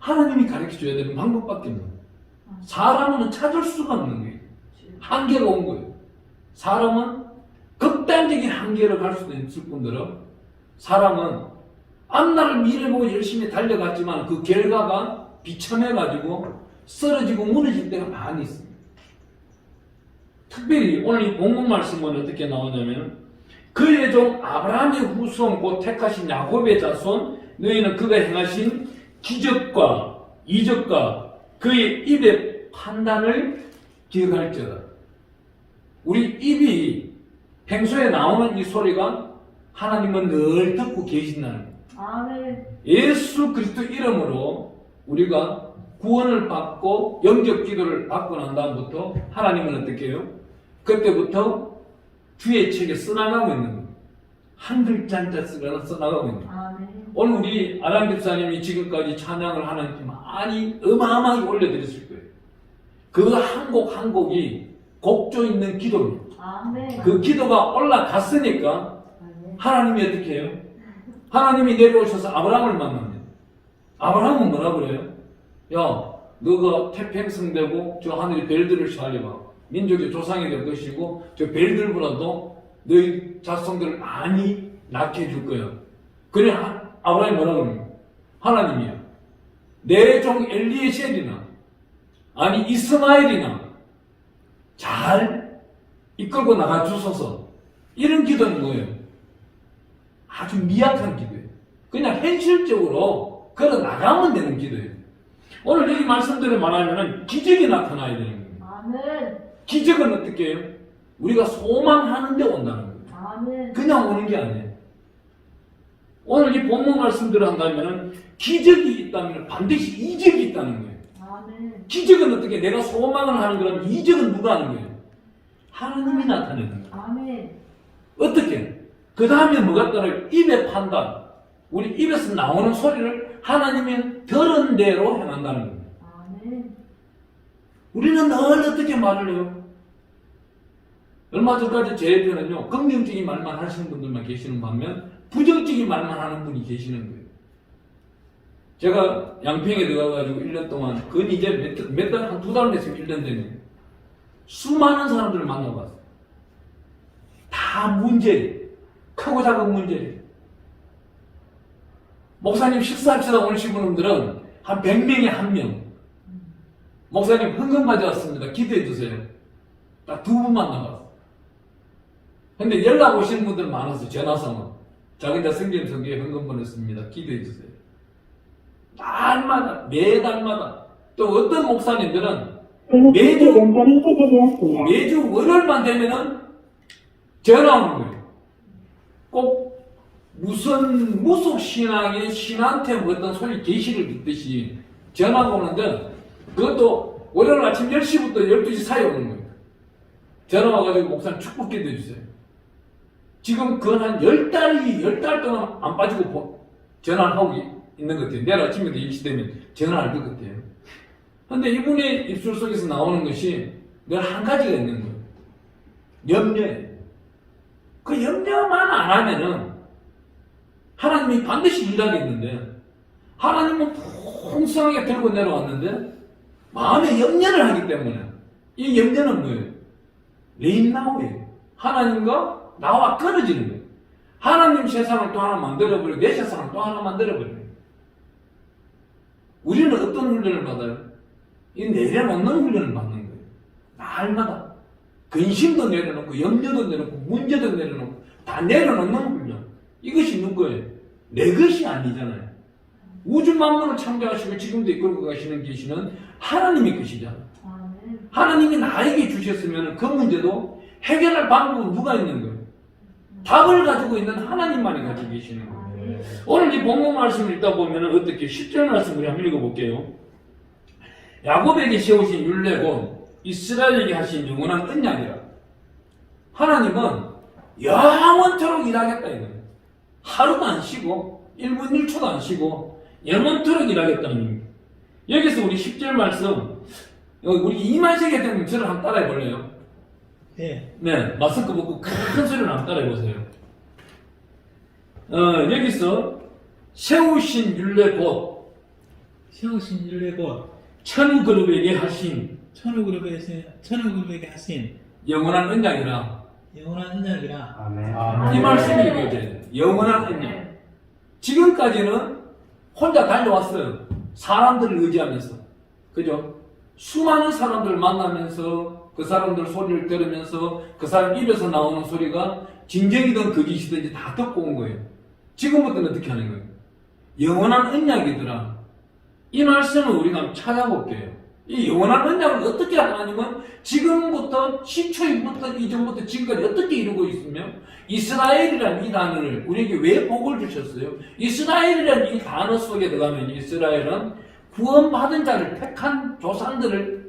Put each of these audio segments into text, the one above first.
하나님이 가르쳐줘야 되는 방법밖에 없는 거예요. 사람은 찾을 수가 없는 거예요. 한계가 온 거예요. 사람은 극단적인 한계를 갈 수도 있을 뿐더러 사람은 앞날을 미래 보고 열심히 달려갔지만 그 결과가 비참해가지고 쓰러지고 무너질 때가 많이 있습니다. 특별히 오늘 이 본문 말씀은 어떻게 나오냐면 그의 종 아브라함의 후손 곧 택하신 야곱의 자손 너희는 그가 행하신 기적과 이적과 그의 입의 판단을 기억할지어다. 우리 입이 평소에 나오는 이 소리가 하나님은 늘 듣고 계신다는 거예요. 아멘. 예수 그리스도 이름으로 우리가 구원을 받고 영접 기도를 받고 난 다음부터 하나님은 어떻게 해요? 그때부터 주의 책에 써나가고 있는 거예요. 한 글자 한 글자 써나가고 있는 거예요. 아멘. 오늘 우리 아람 집사님이 지금까지 찬양을 하나님께 많이 어마어마하게 올려드렸을 거예요. 그 한 곡 한 곡이 곡조 있는 기도입니다. 아멘. 그 기도가 올라갔으니까 아멘. 하나님이 어떻게 해요? 하나님이 내려오셔서 아브라함을 만납니다. 아브라함은 뭐라 그래요? 야, 너가 태평성되고 저 하늘의 별들을 살려봐. 민족의 조상이 될 것이고 저 별들보다도 너희 자손들을 많이 낳게 해줄 거야. 그래 아브라함이 뭐라 그러냐? 하나님이야. 내 종 엘리에셀이나 아니 이스마엘이나 잘 이끌고 나가 주소서. 이런 기도는 뭐예요? 아주 미약한 기도예요. 그냥 현실적으로 걸어 나가면 되는 기도예요. 오늘 여기 말씀대로 말하면 기적이 나타나야 되는 거예요. 아멘. 기적은 어떻게 해요? 우리가 소망하는 데 온다는 거예요. 아멘. 그냥 오는 게 아니에요. 오늘 이 본문 말씀대로 한다면 기적이 있다면 반드시 이적이 있다는 거예요. 아멘. 기적은 어떻게 내가 소망을 하는 거라면 이적은 누가 하는 거예요? 하나님이 나타내는 거예요. 아멘. 어떻게? 그 다음에 뭐가 따라요? 입의 판단. 우리 입에서 나오는 소리를 하나님이 들은 대로 행한다는 거예요. 아멘. 우리는 늘 어떻게 말을 해요? 얼마 전까지 제 옆에는요, 긍정적인 말만 하시는 분들만 계시는 반면, 부정적인 말만 하는 분이 계시는 거예요. 제가 양평에 들어가가지고 1년 동안, 그건 이제 몇 달, 한 2달 됐으면 1년 됐네요. 수많은 사람들을 만나봤어요. 다 문제예요. 크고 작은 문제예요. 목사님 식사합시다 오신 분들은 한 100명에 1명. 목사님 헌금 가져왔습니다. 기도해 주세요. 딱 2분만 나갔어요. 근데 연락 오시는 분들 많았어요. 전화상으로. 자기네 성경 성경에 헌금 보냈습니다. 기도해 주세요. 날마다, 매달마다. 또 어떤 목사님들은 매주 월요일만 되면은 전화 오는 거예요. 꼭 무슨 무속신앙의 신한테 어떤 소리 계시를 듣듯이 전화가 오는데 그것도 월요일 아침 10시부터 12시 사이에 오는 거예요. 전화 와가지고 목사님 축복 기도해 주세요. 지금 그건 한 10달 동안 안 빠지고 전화를 하고 있는 것 같아요. 내일 아침에도 일시되면 전화할 것 같아요. 근데 이분의 입술 속에서 나오는 것이 늘 한 가지가 있는 거예요. 염려예요. 그 염려만 안 하면은 하나님이 반드시 일하겠는데 하나님은 풍성하게 들고 내려왔는데 마음에 염려를 하기 때문에 이 염려는 뭐예요? 레인나우예요. 하나님과 나와 끊어지는 거예요. 하나님 세상을 또 하나 만들어버리고 내 세상을 또 하나 만들어버려요. 우리는 어떤 훈련을 받아요? 이 내려놓는 훈련을 받는 거예요. 날마다 근심도 내려놓고 염려도 내려놓고 문제도 내려놓고 다 내려놓는 훈련. 이것이 누구예요? 내 것이 아니잖아요. 우주 만물을 창조하시고 지금도 이끌고 계시는 하나님의 것이잖아요. 하나님이 나에게 주셨으면 그 문제도 해결할 방법은 누가 있는 거예요? 답을 가지고 있는 하나님만이 가지고 계시는 거예요. 오늘 이 본문 말씀을 읽다 보면 어떻게 10절 말씀을 한번 읽어볼게요. 야곱에게 세우신 율례고 이스라엘에게 하신 영원한 언약이라. 하나님은 영원토록 일하겠다 이거예요. 하루도 안 쉬고 1분 1초도 안 쉬고 영원토록 일하겠다는 겁니다. 여기서 우리 10절 말씀 우리 이만식에 되면 저를 한번 따라해 볼래요? 네. 네, 마스크 벗고 큰 소리를 한번 따라해 보세요. 여기서 세우신 율례 곧 세우신 율례 곧 천그룹에게 하신 천우그룹에게 하신 영원한 언약이라. 영원한 언약이라. 아멘. 이 말씀이 이거야 돼요. 영원한 언약. 지금까지는 혼자 달려왔어요. 사람들을 의지하면서. 그죠? 수많은 사람들을 만나면서 그 사람들 소리를 들으면서 그 사람 입에서 나오는 소리가 진정이든 거짓이든지 다 듣고 온 거예요. 지금부터는 어떻게 하는 거예요? 영원한 언약이더라. 이 말씀을 우리가 한번 찾아볼게요. 이 영원한 언약을 어떻게 하나님은 지금부터 시초부터 이전부터 지금까지 어떻게 이루고 있으며 이스라엘이라는 이 단어를 우리에게 왜 복을 주셨어요? 이스라엘이라는 이 단어 속에 들어가면 이스라엘은 구원받은 자를 택한 조상들을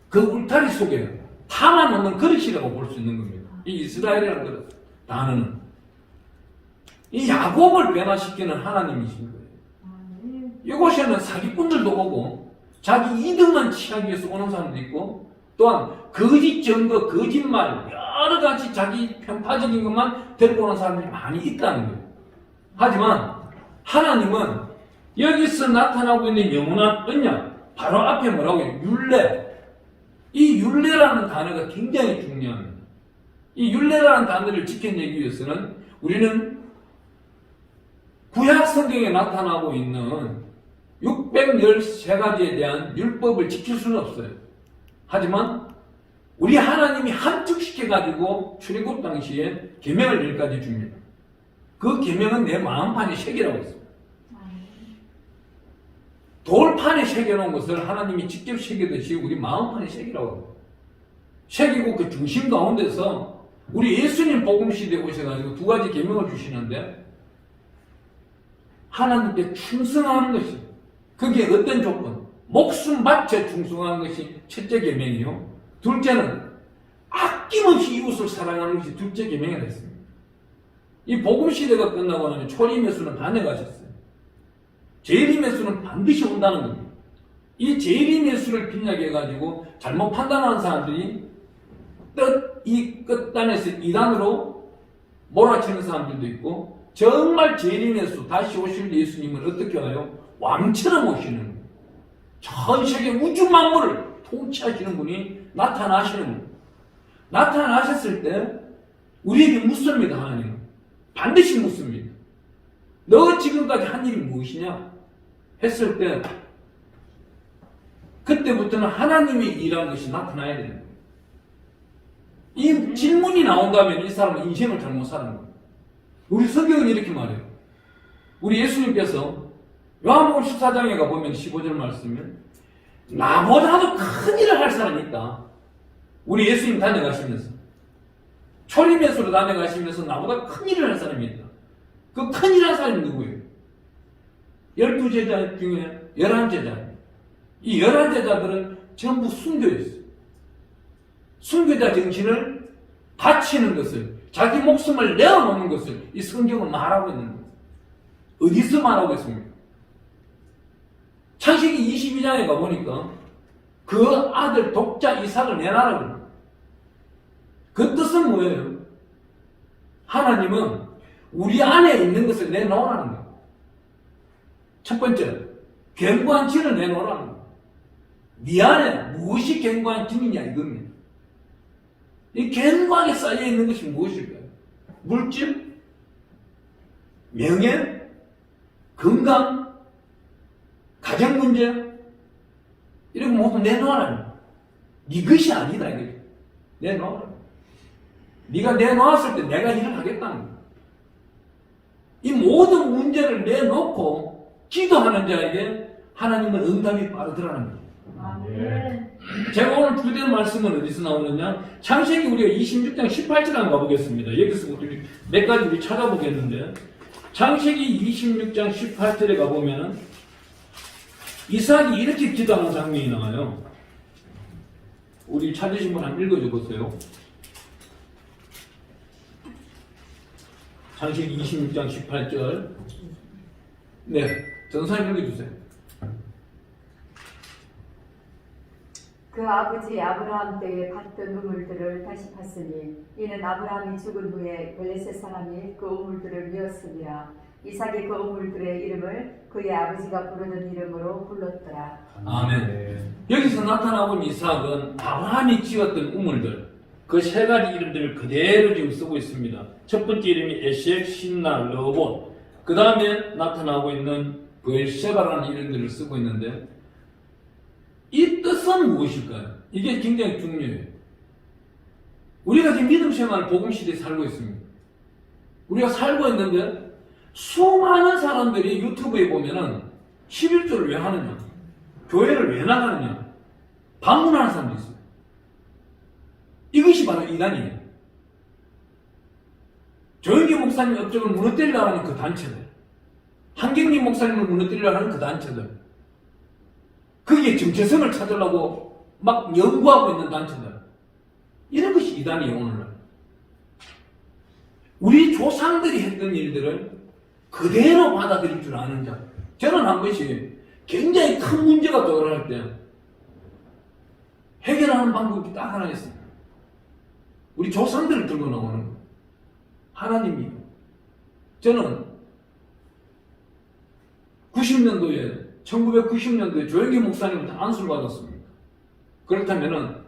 그 울타리 속에 담아놓는 그릇이라고 볼 수 있는 겁니다. 이 이스라엘이라는 그릇 단어는 이 야곱을 변화시키는 하나님이신 거예요. 이곳에는 사기꾼들도 오고 자기 이득만 취하기 위해서 오는 사람도 있고 또한 거짓 증거, 거짓말 여러 가지 자기 편파적인 것만 들고 오는 사람들이 많이 있다는 거예요. 하지만 하나님은 여기서 나타나고 있는 영원한 언약 바로 앞에 뭐라고 해요? 율례. 이 율례라는 단어가 굉장히 중요합니다. 이 율례라는 단어를 지켜내기 위해서는 우리는 구약 성경에 나타나고 있는 613가지에 대한 율법을 지킬 수는 없어요. 하지만 우리 하나님이 함축시켜가지고 출애굽 당시에 계명을 10가지 줍니다. 그 계명은 내 마음판에 새기라고 했습니다. 돌판에 새겨놓은 것을 하나님이 직접 새기듯이 우리 마음판에 새기라고 합니다. 새기고 그 중심 가운데서 우리 예수님 복음시대에 오셔가지고 2가지 계명을 주시는데 하나님께 충성하는 것이 그게 어떤 조건? 목숨 바쳐 충성하는 것이 첫째 계명이요. 둘째는 아낌없이 이웃을 사랑하는 것이 둘째 계명이 됐습니다. 이 복음시대가 끝나고 나면 초림예수는 다녀가셨어요. 재림예수는 반드시 온다는 겁니다. 이 재림예수를 빗나게해가지고 잘못 판단하는 사람들이 이 끝단에서 이단으로 몰아치는 사람들도 있고 정말 재림예수 다시 오실 예수님은 어떻게 와요? 왕처럼 오시는 거예요. 전 세계 우주 만물을 통치하시는 분이 나타나시는 거예요. 나타나셨을 때 우리에게 묻습니다. 하나님은 반드시 묻습니다. 너 지금까지 한 일이 무엇이냐? 했을 때 그때부터는 하나님의 일한 것이 나타나야 되는 거예요. 이 질문이 나온다면 이 사람은 인생을 잘못 사는 거예요. 우리 성경은 이렇게 말해요. 우리 예수님께서 요한복음 14장에 가보면 15절 말씀은 나보다도 큰 일을 할 사람이 있다. 우리 예수님 다녀가시면서 초림예수로 다녀가시면서 나보다 큰 일을 할 사람이 있다. 그 큰 일을 할 사람이 누구예요? 12제자 중에 11제자. 이 11제자들은 전부 순교였어요. 순교자 정신을 바치는 것을 자기 목숨을 내어놓는 것을 이 성경은 말하고 있는 거예요. 어디서 말하고 있습니까? 창세기 22장에 가보니까 그 아들 독자 이삭을 내놔라고 합니다. 그 뜻은 뭐예요? 하나님은 우리 안에 있는 것을 내놓으라는 거예요. 첫 번째, 견고한 진을 내놓으라는 거예요. 네 안에 무엇이 견고한 진이냐 이겁니다. 이 견고하게 쌓여있는 것이 무엇일까요? 물질, 명예, 건강, 가정문제 이런 거 모두 내놓으라는 거예요. 네 것이 아니다 이거죠. 내놓으라. 네가 내놓았을 때 내가 일을 하겠다는 거예요. 이 모든 문제를 내놓고 기도하는 자에게 하나님은 응답이 빠르더라는 거예요. 아멘. 제가 오늘 주된 말씀은 어디서 나오느냐? 창세기 우리가 26장 18절 한번 가보겠습니다. 여기서 몇 가지 우리 찾아보겠는데 창세기 26장 18절에 가보면 이삭이 이렇게 기도하는 장면이 나와요. 우리 찾으신 분 한번 읽어줘 보세요. 창세기 26장 18절. 네, 전사님 읽어주세요. 그 아버지 아브라함 때에 팠던 우물들을 다시 팠으니 이는 아브라함이 죽은 후에 블레셋 사람이 그 우물들을 메었으리라. 이삭이 그 우물들의 이름을 그의 아버지가 부르던 이름으로 불렀더라. 아멘. 여기서 나타나고 있는 이삭은 아브라함이 지었던 우물들, 그 세 가지 이름들을 그대로 지금 쓰고 있습니다. 첫 번째 이름이 에섹, 신나, 르본. 그 다음에 나타나고 있는 브엘세바라는 이름들을 쓰고 있는데, 이 뜻은 무엇일까요? 이게 굉장히 중요해요. 우리가 지금 믿음 생활 복음 시대에 살고 있습니다. 우리가 살고 있는데 수많은 사람들이 유튜브에 보면은 11조를 왜 하느냐, 교회를 왜 나가느냐, 방문하는 사람도 있어요. 이것이 바로 이단이에요. 조영기 목사님 업적을 무너뜨리려고 하는 그 단체들, 한경림 목사님을 무너뜨리려고 하는 그 단체들, 거기에 정체성을 찾으려고 막 연구하고 있는 단체들, 이런 것이 이단이에요. 오늘날 우리 조상들이 했던 일들을 그대로 받아들일 줄 아는 자. 저는 한 것이 굉장히 큰 문제가 도달할 때 해결하는 방법이 딱 하나 있습니다. 우리 조상들을 들고 나오는 거예요. 하나님이요. 저는 1990년도에 조영기 목사님부터 안수를 받았습니다. 그렇다면은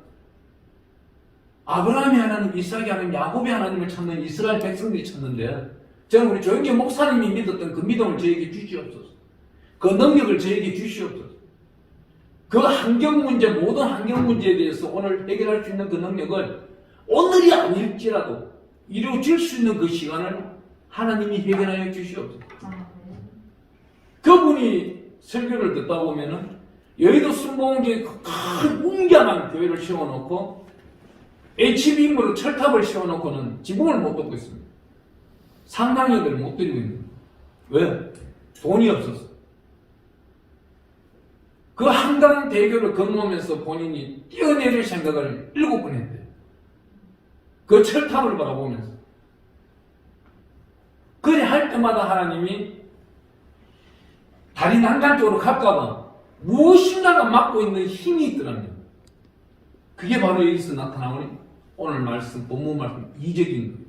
아브라함이 하나님, 이삭이 하나님, 야곱이 하나님을 찾는 이스라엘 백성들이 찾는데, 저는 우리 조영기 목사님이 믿었던 그 믿음을 저에게 주시옵소서. 그 능력을 저에게 주시옵소서. 그 환경 문제, 모든 환경 문제에 대해서 오늘 해결할 수 있는 그 능력을 오늘이 아닐지라도 이루어질 수 있는 그 시간을 하나님이 해결하여 주시옵소서. 그분이 설교를 듣다 보면은 여의도 순복음교회 큰 웅장한 교회를 세워놓고 HBM으로 철탑을 세워놓고는 지붕을 못 덮고 있습니다. 상당히들 못 드리고 있는 거예요. 왜? 돈이 없어서. 그 한강 대교를 건너면서 본인이 뛰어내릴 생각을 7번 했대요. 그 철탑을 바라보면서. 그래 할 때마다 하나님이 다리 난간 쪽으로 갈까봐 무엇인가가 막고 있는 힘이 있더랍니다. 그게 바로 여기서 나타나오는 오늘 말씀, 본문 말씀, 이적인 거예요.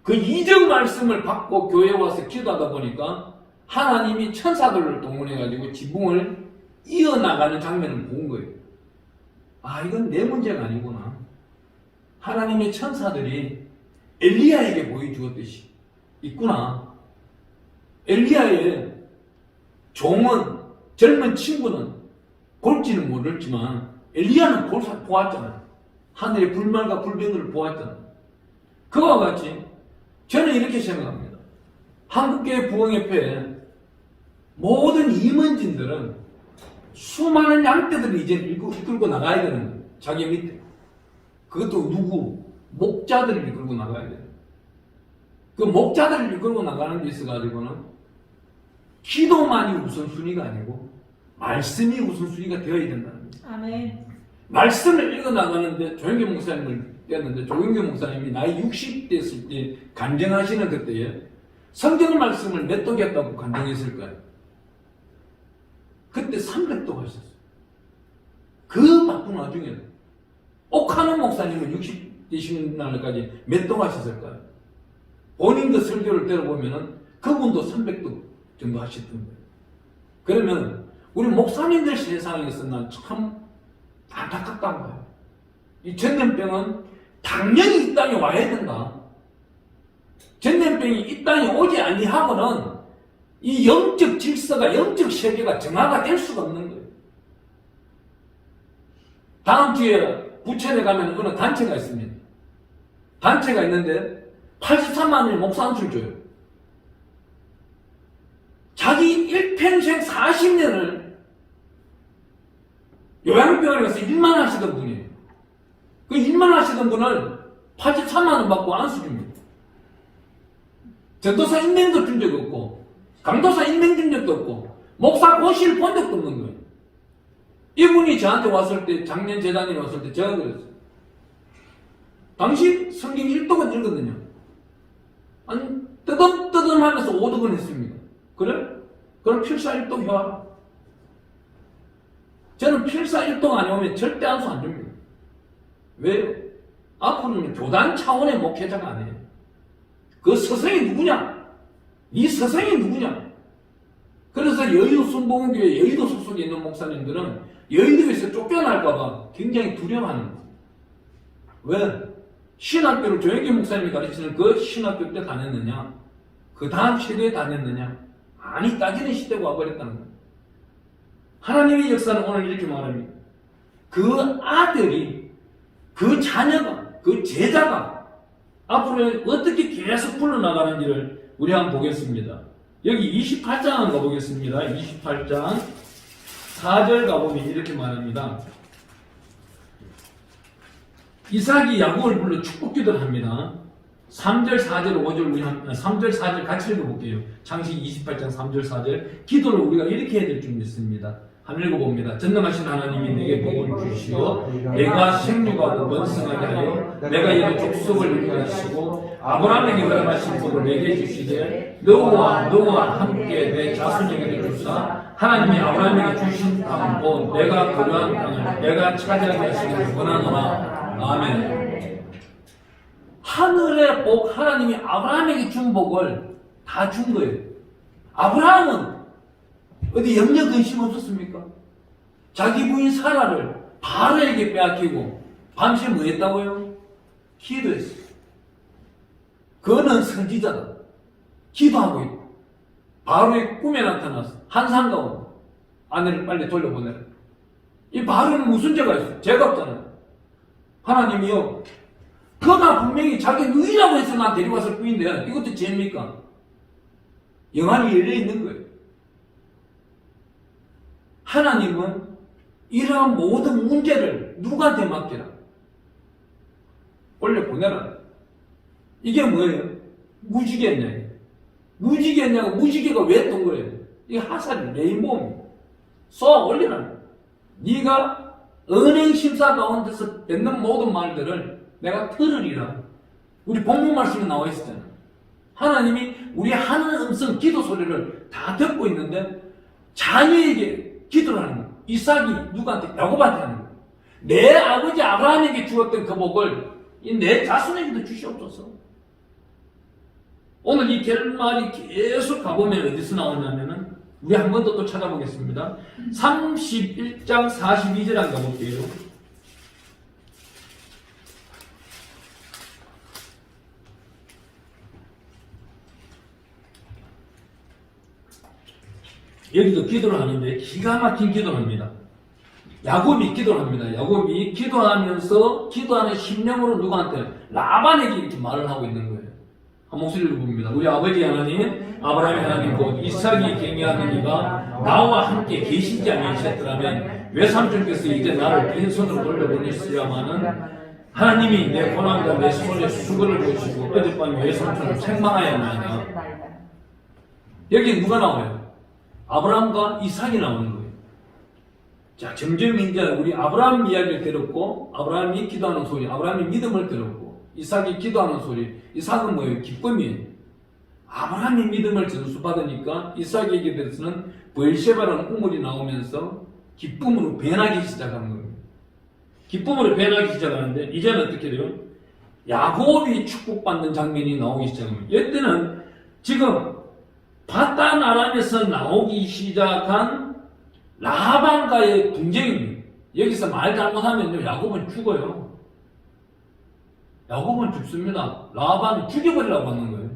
그 이적 말씀을 받고 교회에 와서 기도하다 보니까 하나님이 천사들을 동원해가지고 지붕을 이어나가는 장면을 본 거예요. 아, 이건 내 문제가 아니구나. 하나님의 천사들이 엘리야에게 보여주었듯이 있구나. 엘리야의 종은, 젊은 친구는 볼지는 모르지만 엘리야는 보았잖아요. 하늘의 불말과 불병들을 보았잖아요. 그와 같이 저는 이렇게 생각합니다. 한국교회 부흥협회에 모든 임원진들은 수많은 양떼들을 이제 이끌고 나가야 되는 거예요. 자기 밑에. 그것도 누구? 목자들을 이끌고 나가야 돼요. 그 목자들을 이끌고 나가는 데 있어가지고는 기도만이 우선순위가 아니고 말씀이 우선순위가 되어야 된다는 거예요. 아멘. 말씀을 읽어나가는데 조영기 목사님을 뵀는데 조영기 목사님이 나이 60 됐을 때 간증하시는 그때에 성경 말씀을 몇 독 했다고 간증했을까요? 그때 300독 하셨어요. 그 바쁜 와중에 옥하는 목사님은 60 되시는 날까지 몇 독 하셨을까요? 본인 그 설교를 들어보면은 그분도 300독 정도 하셨던 거예요. 그러면 우리 목사님들 세상에서 난 참 안타깝다는 거예요. 이 전염병은 당연히 이 땅에 와야 된다. 전염병이 이 땅에 오지 아니하고는 이 영적 질서가, 영적 세계가 정화가 될 수가 없는 거예요. 다음 주에 부천에 가면 어느 단체가 있습니다. 단체가 있는데 83만 원이 목사 안수를 줘요. 자기 일평생 40년을 요양병원에 가서 일만 하시던 분이에요. 그 일만 하시던 분을 83만 원 받고 안수 줍니다. 전도사 인명도 준 적 없고, 강도사 인명 준 적도 없고, 목사 고시를 본 적도 없는 거예요. 이분이 저한테 왔을 때, 작년 재단에 왔을 때 제가 그랬어요. 당신 성경 1독은 읽거든요. 아니, 뜨듬뜨듬 하면서 5독은 했습니다. 그래? 그럼 필사 1독 해와라. 저는 필사 1독 안 해오면 절대 안수 안 줍니다. 왜요? 앞으로는 교단 차원의 목회자가 아니에요. 그 스승이 누구냐? 이 스승이 누구냐? 그래서 여의도 순복음교회 여의도 소속에 있는 목사님들은 여의도에서 쫓겨날까봐 굉장히 두려워하는 거예요. 왜? 신학교를 조영기 목사님이 가르치는 그 신학교 때 다녔느냐? 그 다음 시대에 다녔느냐? 많이 따지는 시대가 와버렸다는 거예요. 하나님의 역사는 오늘 이렇게 말합니다. 그 아들이, 그 자녀가, 그 제자가 앞으로 어떻게 계속 불러나가는지를 우리 한번 보겠습니다. 여기 28장 한번 가보겠습니다. 28장 4절 가보면 이렇게 말합니다. 이삭이 야곱을 불러 축복 기도를 합니다. 3절, 4절, 5절, 우리 3절, 4절 같이 읽어볼게요. 창세기 28장 3절, 4절. 기도를 우리가 이렇게 해야 될 줄 믿습니다. 한번 읽어봅니다. 전능하신 하나님이 내게 복을 주시어 내가 생육하고 번성하게 하여 내가 이런 족속을 이루게 하시고 아브라함에게 허락하신 복을 내게 주시되 너와 함께 내 자손에게 주사 하나님이 아브라함에게 주신 땅고 내가 거류한 땅을 내가 차지하게 하시기를 원하노라. 아멘. 하늘의 복, 하나님이 아브라함에게 준 복을 다 준 거예요. 아브라함은 어디 염려 근심 없었습니까? 자기 부인 사라를 바로에게 빼앗기고 밤새 뭐 했다고요? 기도했어요. 그는 선지자다. 기도하고 있고 바로의 꿈에 나타났어. 한산 가운데 아내를 빨리 돌려보내라. 이 바로는 무슨 죄가 있어요? 죄가 없잖아요. 하나님이요, 그가 분명히 자기 누이라고 해서 나 데려왔을 뿐인데 이것도 죄입니까? 영안이 열려있는 거예요. 하나님은 이러한 모든 문제를 누구한테 맡기라? 올려보내라. 이게 뭐예요? 무지개냐? 무지개냐고, 무지개가 왜 동그래요? 이게 하살이 레인보우입니다. 쏘아 올리라. 네가 은행 심사 가운데서 뱉는 모든 말들을 내가 들으리라. 우리 본문 말씀에 나와 있었잖아요. 하나님이 우리 하는 음성 기도 소리를 다 듣고 있는데 자녀에게 기도를 하는 거예요. 이삭이 누구한테? 야곱한테 하는 거예요. 내 아버지 아브라함에게 주었던 그 복을 내 자손에게도 주시옵소서. 오늘 이 결말이 계속 가보면 어디서 나오냐면은 우리 한 번 더 또 찾아보겠습니다. 31장 42절 한 가볼게요. 여기도 기도를 하는데 기가 막힌 기도를 합니다. 야곱이 기도를 합니다. 야곱이 기도하면서 기도하는 심령으로 누구한테? 라반에게 이렇게 말을 하고 있는 거예요. 한 목소리를 봅니다. 우리 아버지 하나님, 아브라함의 하나님 곧 이삭이 경외하는 이가 나와 함께 계시지 아니하셨더라면 외삼촌께서 이제 나를 빈손으로 돌려보내시려마는 하나님이 내 고난과 내 손에 수고를 보시고 어젯밤에 외삼촌을 책망하였나이다. 여기 누가 나와요? 아브라함과 이삭이 나오는 거예요. 자, 점점 이제 우리 아브라함 이야기를 들었고, 아브라함이 기도하는 소리, 아브라함이 믿음을 들었고, 이삭이 기도하는 소리, 이삭은 뭐예요? 기쁨이에요. 아브라함이 믿음을 전수받으니까 이삭에게 대해서는 브엘셰바라는 우물이 나오면서 기쁨으로 변하기 시작하는 겁니다. 기쁨으로 변하기 시작하는데, 이제는 어떻게 돼요? 야곱이 축복받는 장면이 나오기 시작합니다. 이때는 지금 바단 아람에서 나오기 시작한 라반과의 분쟁입니다. 여기서 말 잘못하면요, 야곱은 죽어요. 야곱은 죽습니다. 라반은 죽여버리라고 하는 거예요.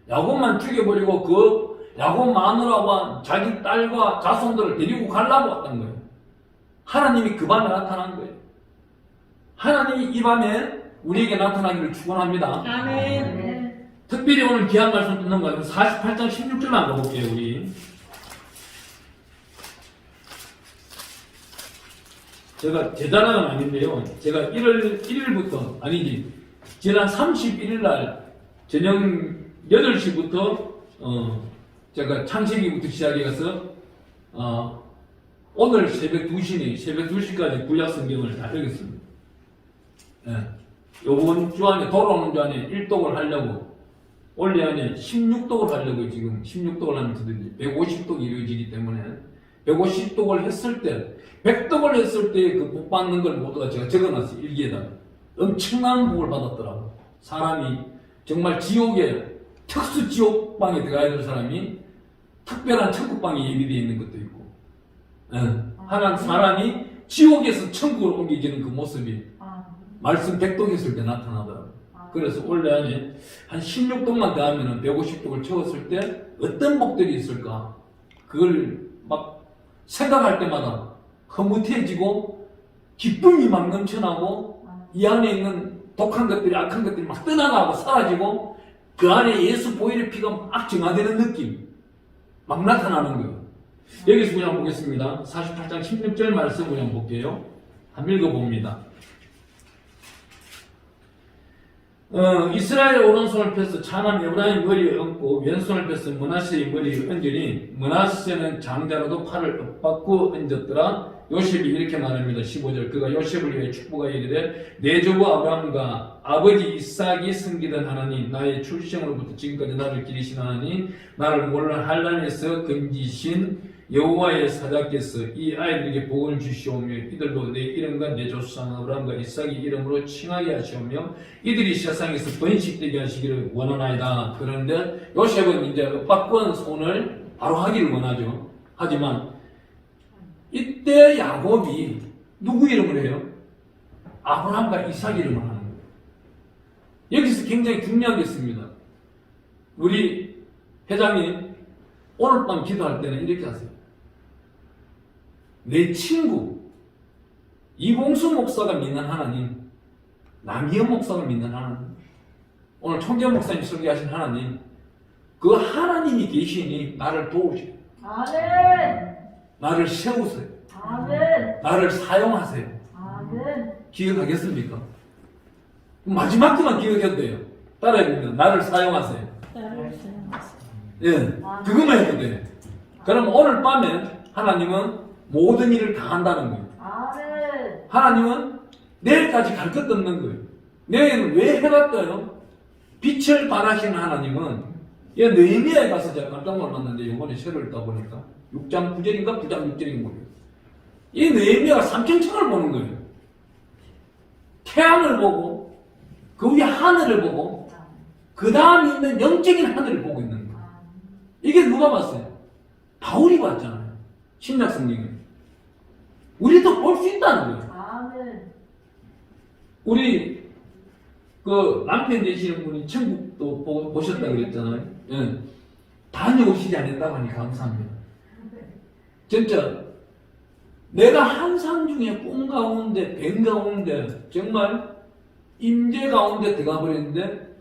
야곱만 죽여버리고 그 야곱 마누라와 자기 딸과 자손들을 데리고 가려고 했던 거예요. 하나님이 그 밤에 나타난 거예요. 하나님이 이 밤에 우리에게 나타나기를 축원합니다. 아멘. 특별히 오늘 귀한 말씀 듣는 거예요. 48장 16절만 가볼게요, 우리. 제가 제 자랑은 아닌데요. 제가 1월 1일부터, 아니지, 지난 31일 날 저녁 8시부터, 제가 창세기부터 시작해서, 오늘 새벽 2시까지 구약 성경을 다 읽었습니다. 예. 요번 주 안에, 돌아오는 주 안에 1독을 하려고, 원래 안에 16독을 하려고 지금 16독을 하면 150독이 이루어지기 때문에 150독을 했을 때, 100독을 했을 때 그 복 받는 걸 모두가 제가 적어놨어요. 일기에다가. 엄청난 복을 받았더라고. 사람이 정말 지옥에 특수 지옥방에 들어가야 될 사람이 특별한 천국방에 예비되어 있는 것도 있고, 하나님 사람이 지옥에서 천국으로 옮겨지는 그 모습이 말씀 100독했을 때 나타나더라고요. 그래서 올해 안에 한 16독만 더 하면 150독을 채웠을 때 어떤 복들이 있을까? 그걸 막 생각할 때마다 흐뭇해지고 기쁨이 막 넘쳐나고 이 안에 있는 독한 것들이 악한 것들이 막 떠나가고 사라지고 그 안에 예수 보혈의 피가 막 증화되는 느낌 막 나타나는 거예요. 여기서 그냥 보겠습니다. 48장 16절 말씀 그냥 볼게요. 한번 읽어봅니다. 이스라엘 오른손을 펴서 차남 에브라임 머리에 얹고 왼손을 펴서 므낫세의 머리에 얹으니 므낫세는 장자로도 팔을 엇받고 얹었더라. 요셉이 이렇게 말합니다. 15절 그가 요셉을 위해 축복하여 이르되 내 조부 아브라함과 아버지 이삭이 섬기던 하나님 나의 출생으로부터 지금까지 나를 기리신 하나님 나를 몰라 한란에서 건지신 여호와의 사자께서 이 아이들에게 복을 주시오며 이들도 내 이름과 내 조상 아브라함과 이삭의 이름으로 칭하게 하시오며 이들이 세상에서 번식되게 하시기를 원하나이다. 그런데 요셉은 이제 엇바꾼 손을 바로 하기를 원하죠. 하지만 이때 야곱이 누구 이름을 해요? 아브라함과 이삭 이름을 하는 거예요. 여기서 굉장히 중요한 게 있습니다. 우리 회장님 오늘 밤 기도할 때는 이렇게 하세요. 내 친구 이봉수 목사가 믿는 하나님, 남희연 목사가 믿는 하나님, 오늘 총재 목사님 설교하신 하나님, 그 하나님이 계시니 나를 도우세요. 아멘. 나를 세우세요. 아멘. 나를 사용하세요. 아멘. 기억하겠습니까? 마지막句만 기억해도 돼요. 따라해봅니다. 나를 사용하세요. 예, 그것만 해도 돼요. 그럼 오늘 밤에 하나님은 모든 일을 다 한다는 거예요. 아멘. 하나님은 내일까지 갈 것도 없는 거예요. 내일은 왜 해가 떠요? 빛을 발하시는 하나님은 느헤미야에 가서 제가 깜짝 놀랐는데 이번에 새로 읽다 보니까 6장 9절인가 9장 6절인 거예요. 이 느헤미야가 삼층층을 보는 거예요. 태양을 보고 그 위에 하늘을 보고 그 다음에 있는 영적인 하늘을 보고 있는 거예요. 이게 누가 봤어요? 바울이 봤잖아요. 신약 성경에. 우리도 볼 수 있다는 거예요. 아멘. 우리 그 남편 되시는 분이 천국도 보셨다 그랬잖아요. 예. 다녀오시지 않았다고 하니 감사합니다. 진짜 내가 환상 중에 꿈 가운데 뱀 가운데 정말 임재 가운데 들어가 버렸는데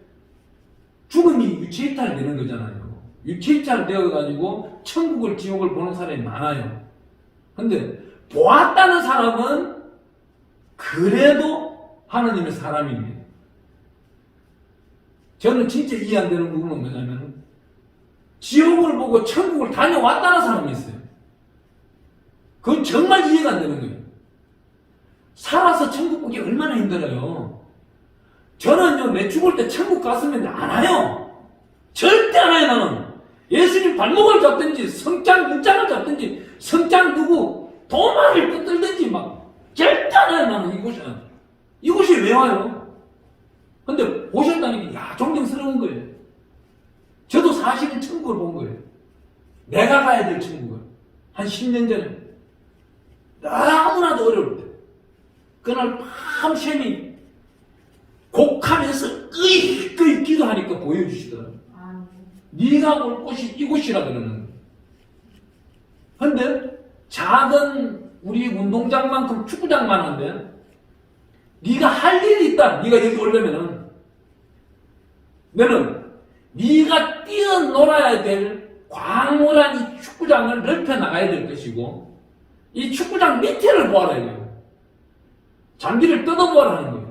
죽음이 유체이탈 되는 거잖아요. 유체이탈 되어가지고 천국을 지옥을 보는 사람이 많아요. 근데 보았다는 사람은 그래도 하나님의 사람입니다. 저는 진짜 이해 안 되는 부분은 뭐냐면 지옥을 보고 천국을 다녀왔다는 사람이 있어요. 그건 정말 이해가 안 되는 거예요. 살아서 천국 보기 얼마나 힘들어요. 저는요, 내 죽을 때 천국 갔으면 안 와요. 절대 안 와요, 나는. 예수님 발목을 잡든지, 성장 문장을 잡든지, 성장 누구, 도마를 붙들든지, 막, 절대 안 와요, 나는 이곳에. 이곳이 왜 와요? 근데 보셨다니까, 야, 존경스러운 거예요. 저도 사실은 천국을 본 거예요. 내가 가야 될 천국을. 한 10년 전에. 너무나도 어려울 때. 그날 밤샘이 곡하면서 끄이 기도하니까 보여주시더라고요. 네가 올 곳이 이곳이라 그러는 거예요. 근데 작은 우리 운동장만큼 축구장만 한데 네가 할 일이 있다. 네가 여기 오려면은 너는 네가 뛰어놀아야 될 광활한 이 축구장을 넓혀 나가야 될 것이고 이 축구장 밑에를 보아라 이거예요. 잔디를 뜯어보아라 하는 거예요.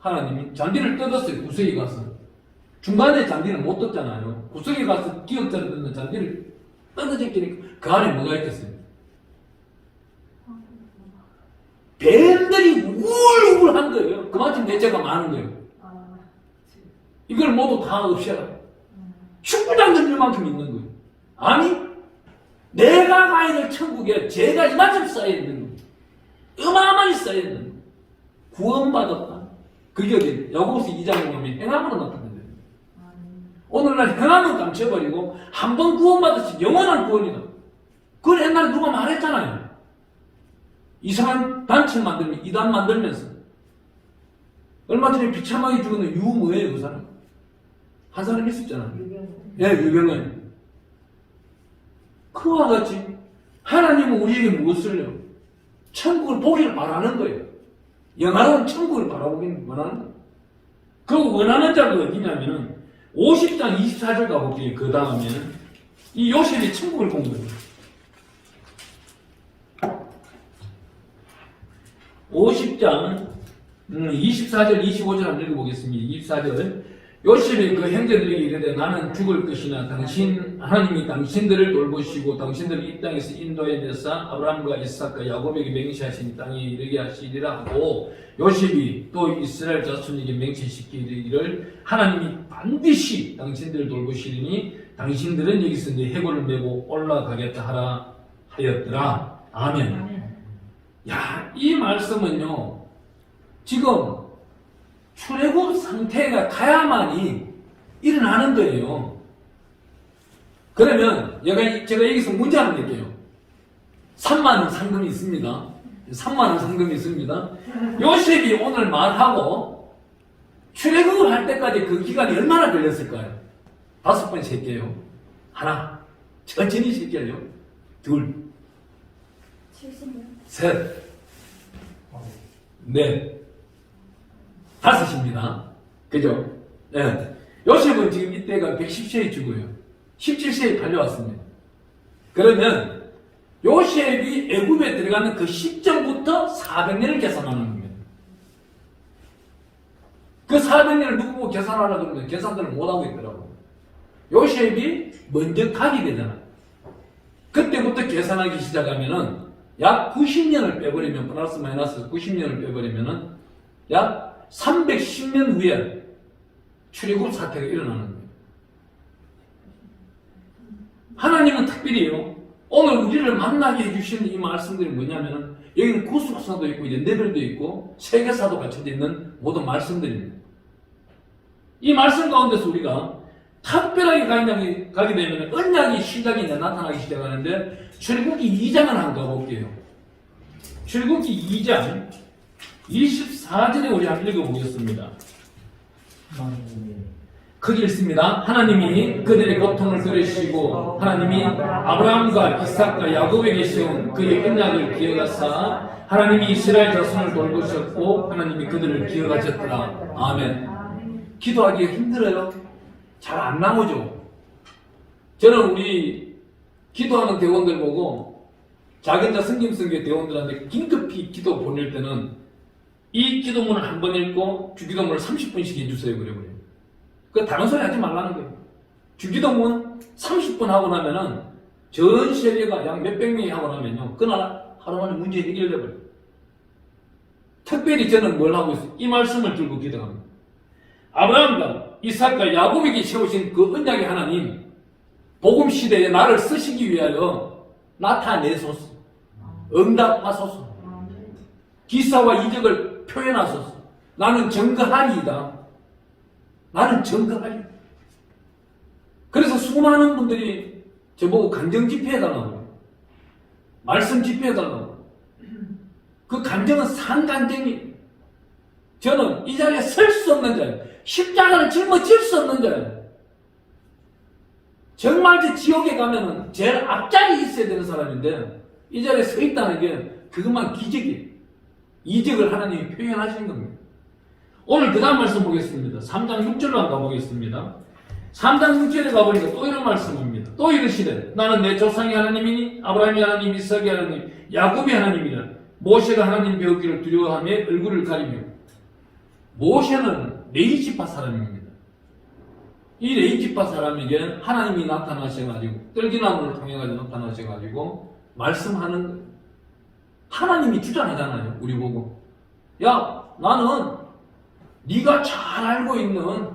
하나님이 잔디를 뜯었어요. 구석에 가서. 중간에 잔디는 못 뜯잖아요. 구석에 가서 기억자를 뜯는 잔디를 뜯어제끼니까 그 안에 뭐가 있겠어요? 뱀들이 우울우울한 거예요. 그만큼 내재가 많은 거예요. 이걸 모두 다 없애라. 축구장 던질 만큼 있는 거예요. 아니, 내가 가야 될 천국에 죄가 이만큼 쌓여 있는 거예요. 어마어마하게 쌓여 있는 거예요. 구원받았다. 그게 어디? 야고보서 2장에 보면 행함으로 나타난대요. 오늘날 행함은 감춰버리고 한 번 구원받았지 영원한 구원이다. 그걸 옛날에 누가 말했잖아요. 이상한 단체 만들면 이단 만들면서 얼마 전에 비참하게 죽은 유무예요. 그 사람 한 사람 있었잖아요. 예, 유경은. 그와 같이 하나님은 우리에게 무엇을요? 천국을 보기를 바라는 거예요. 영화로운 천국을 바라보기를 원하는 거예요. 그 원하는 자가 어디냐면은 50장 24절 가볼게요. 그 다음에는 이 요셉이 천국을 본 거예요. 50장 24절 25절 한번 읽어보겠습니다. 24절 요셉이 그 형제들에게 이르되 나는 죽을 것이나 하나님이 당신들을 돌보시고 당신들을 이 땅에서 인도해내사 아브라함과 이삭과 야곱에게 맹세하신 땅에 이르게 하시리라 하고 요셉이 또 이스라엘 자손에게 맹세시키기를 하나님이 반드시 당신들을 돌보시리니 당신들은 여기서 내 해골을 메고 올라가겠다 하라 하였더라. 아멘. 야, 이 말씀은요 지금 출애굽 상태가 가야만이 일어나는 거예요. 그러면 제가 여기서 문제 하나 낼게요. 3만원 상금이 있습니다. 3만원 상금이 있습니다. 요셉이 오늘 말하고 출애굽을 할 때까지 그 기간이 얼마나 걸렸을까요? 5번 셀게요. 하나, 천천히 셀게요. 둘, 70년. 셋, 넷, 5입니다. 그죠? 네. 요셉은 지금 이때가 110세에 죽어요. 17세에 팔려왔습니다. 그러면 요셉이 애굽에 들어가는 그 시점부터 400년을 계산하는 겁니다. 그 400년을 누구 보고 계산하라 그러면 계산들을 못하고 있더라고요. 요셉이 먼저 가게 되잖아요. 그때부터 계산하기 시작하면은 약 90년을 빼버리면 플러스 마이너스 90년을 빼버리면은 약 310년 후에 출애굽 사태가 일어나는 거예요. 하나님은 특별히요. 오늘 우리를 만나게 해주시는 이 말씀들이 뭐냐면은 여기는 구속사도 있고 연대별도 있고 세계사도 갖춰져 있는 모든 말씀들입니다. 이 말씀 가운데서 우리가 특별하게 가게 되면 언약이 시작이 이제 나타나기 시작하는데 출애굽기 2장을 한번 가볼게요. 출애굽기 2장 24절에 우리 한번 읽어보겠습니다. 크게 읽습니다. 하나님이 그들의 고통을 들으시고 하나님이 아브라함과 이삭과 야곱에게 세운 그의 언약을 기억하사 하나님이 이스라엘 자손을 돌보셨고 하나님이 그들을 기억하셨더라. 아멘. 기도하기가 힘들어요? 잘 안 나오죠? 저는 우리 기도하는 대원들 보고 자기자 성김성교 대원들한테 긴급히 기도 보낼 때는 이 기도문을 한 번 읽고 주기도문을 30분씩 해주세요. 그래요. 그 다른 소리 하지 말라는 거예요. 주기도문 30분 하고 나면은 전 세계가 약 몇백 명이 하고 나면요. 그날 하루 만에 문제 해결돼버려요. 특별히 저는 뭘 하고 있어요? 이 말씀을 들고 기도합니다. 아브라함과 이삭과 야곱에게 세우신 그 언약의 하나님, 복음 시대에 나를 쓰시기 위하여 나타내소서, 응답하소서, 기사와 이적을 표현하소서. 나는 증거하리이다. 나는 증거하리. 그래서 수많은 분들이 저보고 간정 집회해달라고, 말씀 집회해달라고. 그 간정은 산간정이. 저는 이 자리에 설 수 없는 자예요. 십자가를 짊어질 수 없는 자예요. 정말 저 지옥에 가면은 제일 앞자리에 있어야 되는 사람인데 이 자리에 서 있다는 게 그것만 기적이에요. 이적을 하나님이 표현하신 겁니다. 오늘 그 다음 말씀 보겠습니다. 3장 6절로 한번 가보겠습니다. 3장 6절에 가보니까 또 이런 말씀입니다. 또 이르시되 나는 내 조상의 하나님이니 아브라함의 하나님, 이삭의 하나님, 야곱의 하나님이라. 모세가 하나님 배우기를 두려워하며 얼굴을 가리며. 모세는 레이지파 사람입니다. 이 레이지파 사람에게 하나님이 나타나셔가지고 떨기나무를 통해가지고 나타나셔가지고 말씀하는 거예요. 하나님이 주장하잖아요. 우리 보고 야 나는 네가 잘 알고 있는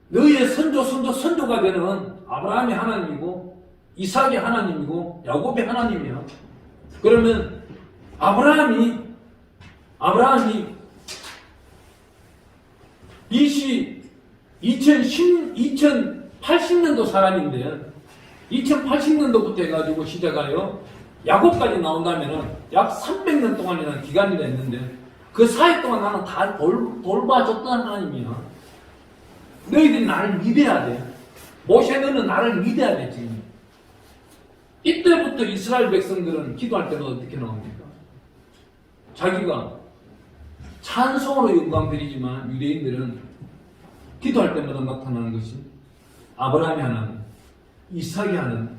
너의 선조가 되는 아브라함의 하나님이고 이삭의 하나님이고 야곱의 하나님이야. 그러면 아브라함이 BC 2080년도 사람인데 2080년도부터 해가지고 시대가요 야곱까지 나온다면은 약 300년 동안이라는 기간이 됐는데 그 사이 동안 나는 다 돌봐줬던 하나님이야. 너희들이 나를 믿어야 돼. 모세 너는 나를 믿어야 돼 지금. 이때부터 이스라엘 백성들은 기도할 때는 어떻게 나옵니까? 자기가 찬송으로 영광 드리지만 유대인들은 기도할 때마다 나타나는 것이 아브라함이 하나님, 이삭이 하나님,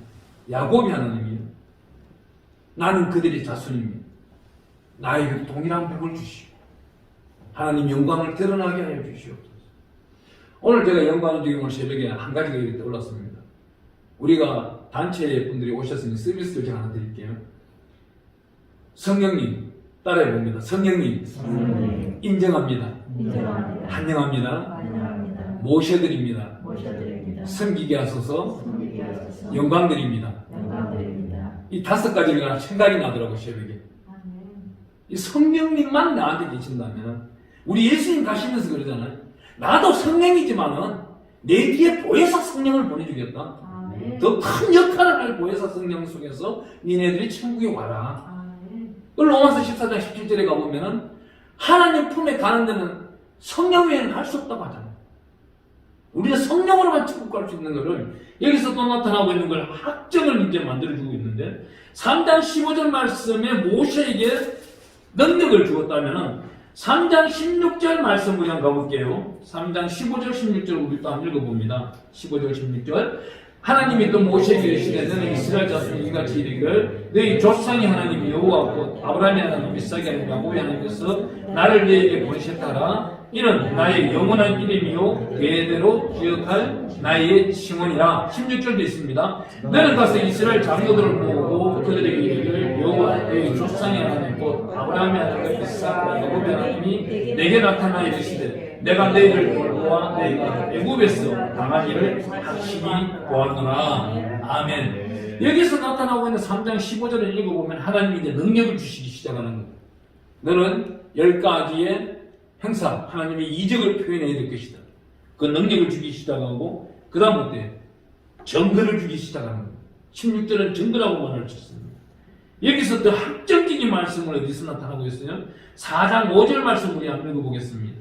야곱이 하나님이에요. 나는 그들의 자손입니다. 나에게 동일한 복을 주시오. 하나님 영광을 드러나게 하여 주시옵소서. 오늘 제가 영광을 드리고 오늘 새벽에 한 가지가 이렇게 떠올랐습니다. 우리가 단체 분들이 오셨으니 서비스를 제가 하나 드릴게요. 성령님 따라해 봅니다. 성령님 인정합니다. 환영합니다. 모셔드립니다. 섬기게 하소서. 영광 드립니다. 이 5가지가 생각이 나더라고요, 새벽에. 이 성령님만 나한테 계신다면, 우리 예수님 가시면서 그러잖아요. 나도 성령이지만은, 내 뒤에 보혜사 성령을 보내주겠다. 더 큰 역할을 할 보혜사 성령 속에서 니네들이 천국에 와라. 로마서 14장 17절에 가보면은, 하나님 품에 가는 데는 성령 외에는 갈 수 없다고 하잖아요. 우리가 성령으로만 천국 갈 수 있는 것을 여기서 또 나타나고 있는 걸 학점을 이제 만들어주고 있는데 3장 15절 말씀에 모세에게 능력을 주었다면 3장 16절 말씀 그냥 가볼게요. 3장 15절 16절 우리 또 한번 읽어봅니다. 15절 16절 하나님이 또 모세에게 이르시되 너는 이스라엘 자손이 이같이 이르기를 너희 조상의 하나님 여호와 곧 아브라함의 하나님 이삭의 하나님 야곱의 하나님께서 나를 너희에게 보내셨다라. 이는 나의 영원한 이름이요 대대로 기억할 나의 칭언이라. 16절도 있습니다. 너는 가서 이스라엘 장로들을 모으고 그들에게 이르기를 여호와 너희 조상의 하나님 곧 아브라함의 하나님 이삭과 야곱의 하나님이 내게 나타나 이르시되 내가 너희를 돌보아 너희가 애굽에서 당한 일을 확실히 보았노라. 아멘. 여기서 나타나고 있는 3장 15절을 읽어보면 하나님이 이제 능력을 주시기 시작하는 거예요. 너는 10가지의 행사, 하나님의 이적을 표현해야 될 것이다. 그 능력을 주기 시작하고 그 다음부터 증거를 주기 시작하는 거예요. 16절은 증거라고 말할 수 있습니다. 여기서 더 확정적인 말씀을 어디서 나타나고 있어요? 4장 5절 말씀 우리 한번 읽어보겠습니다.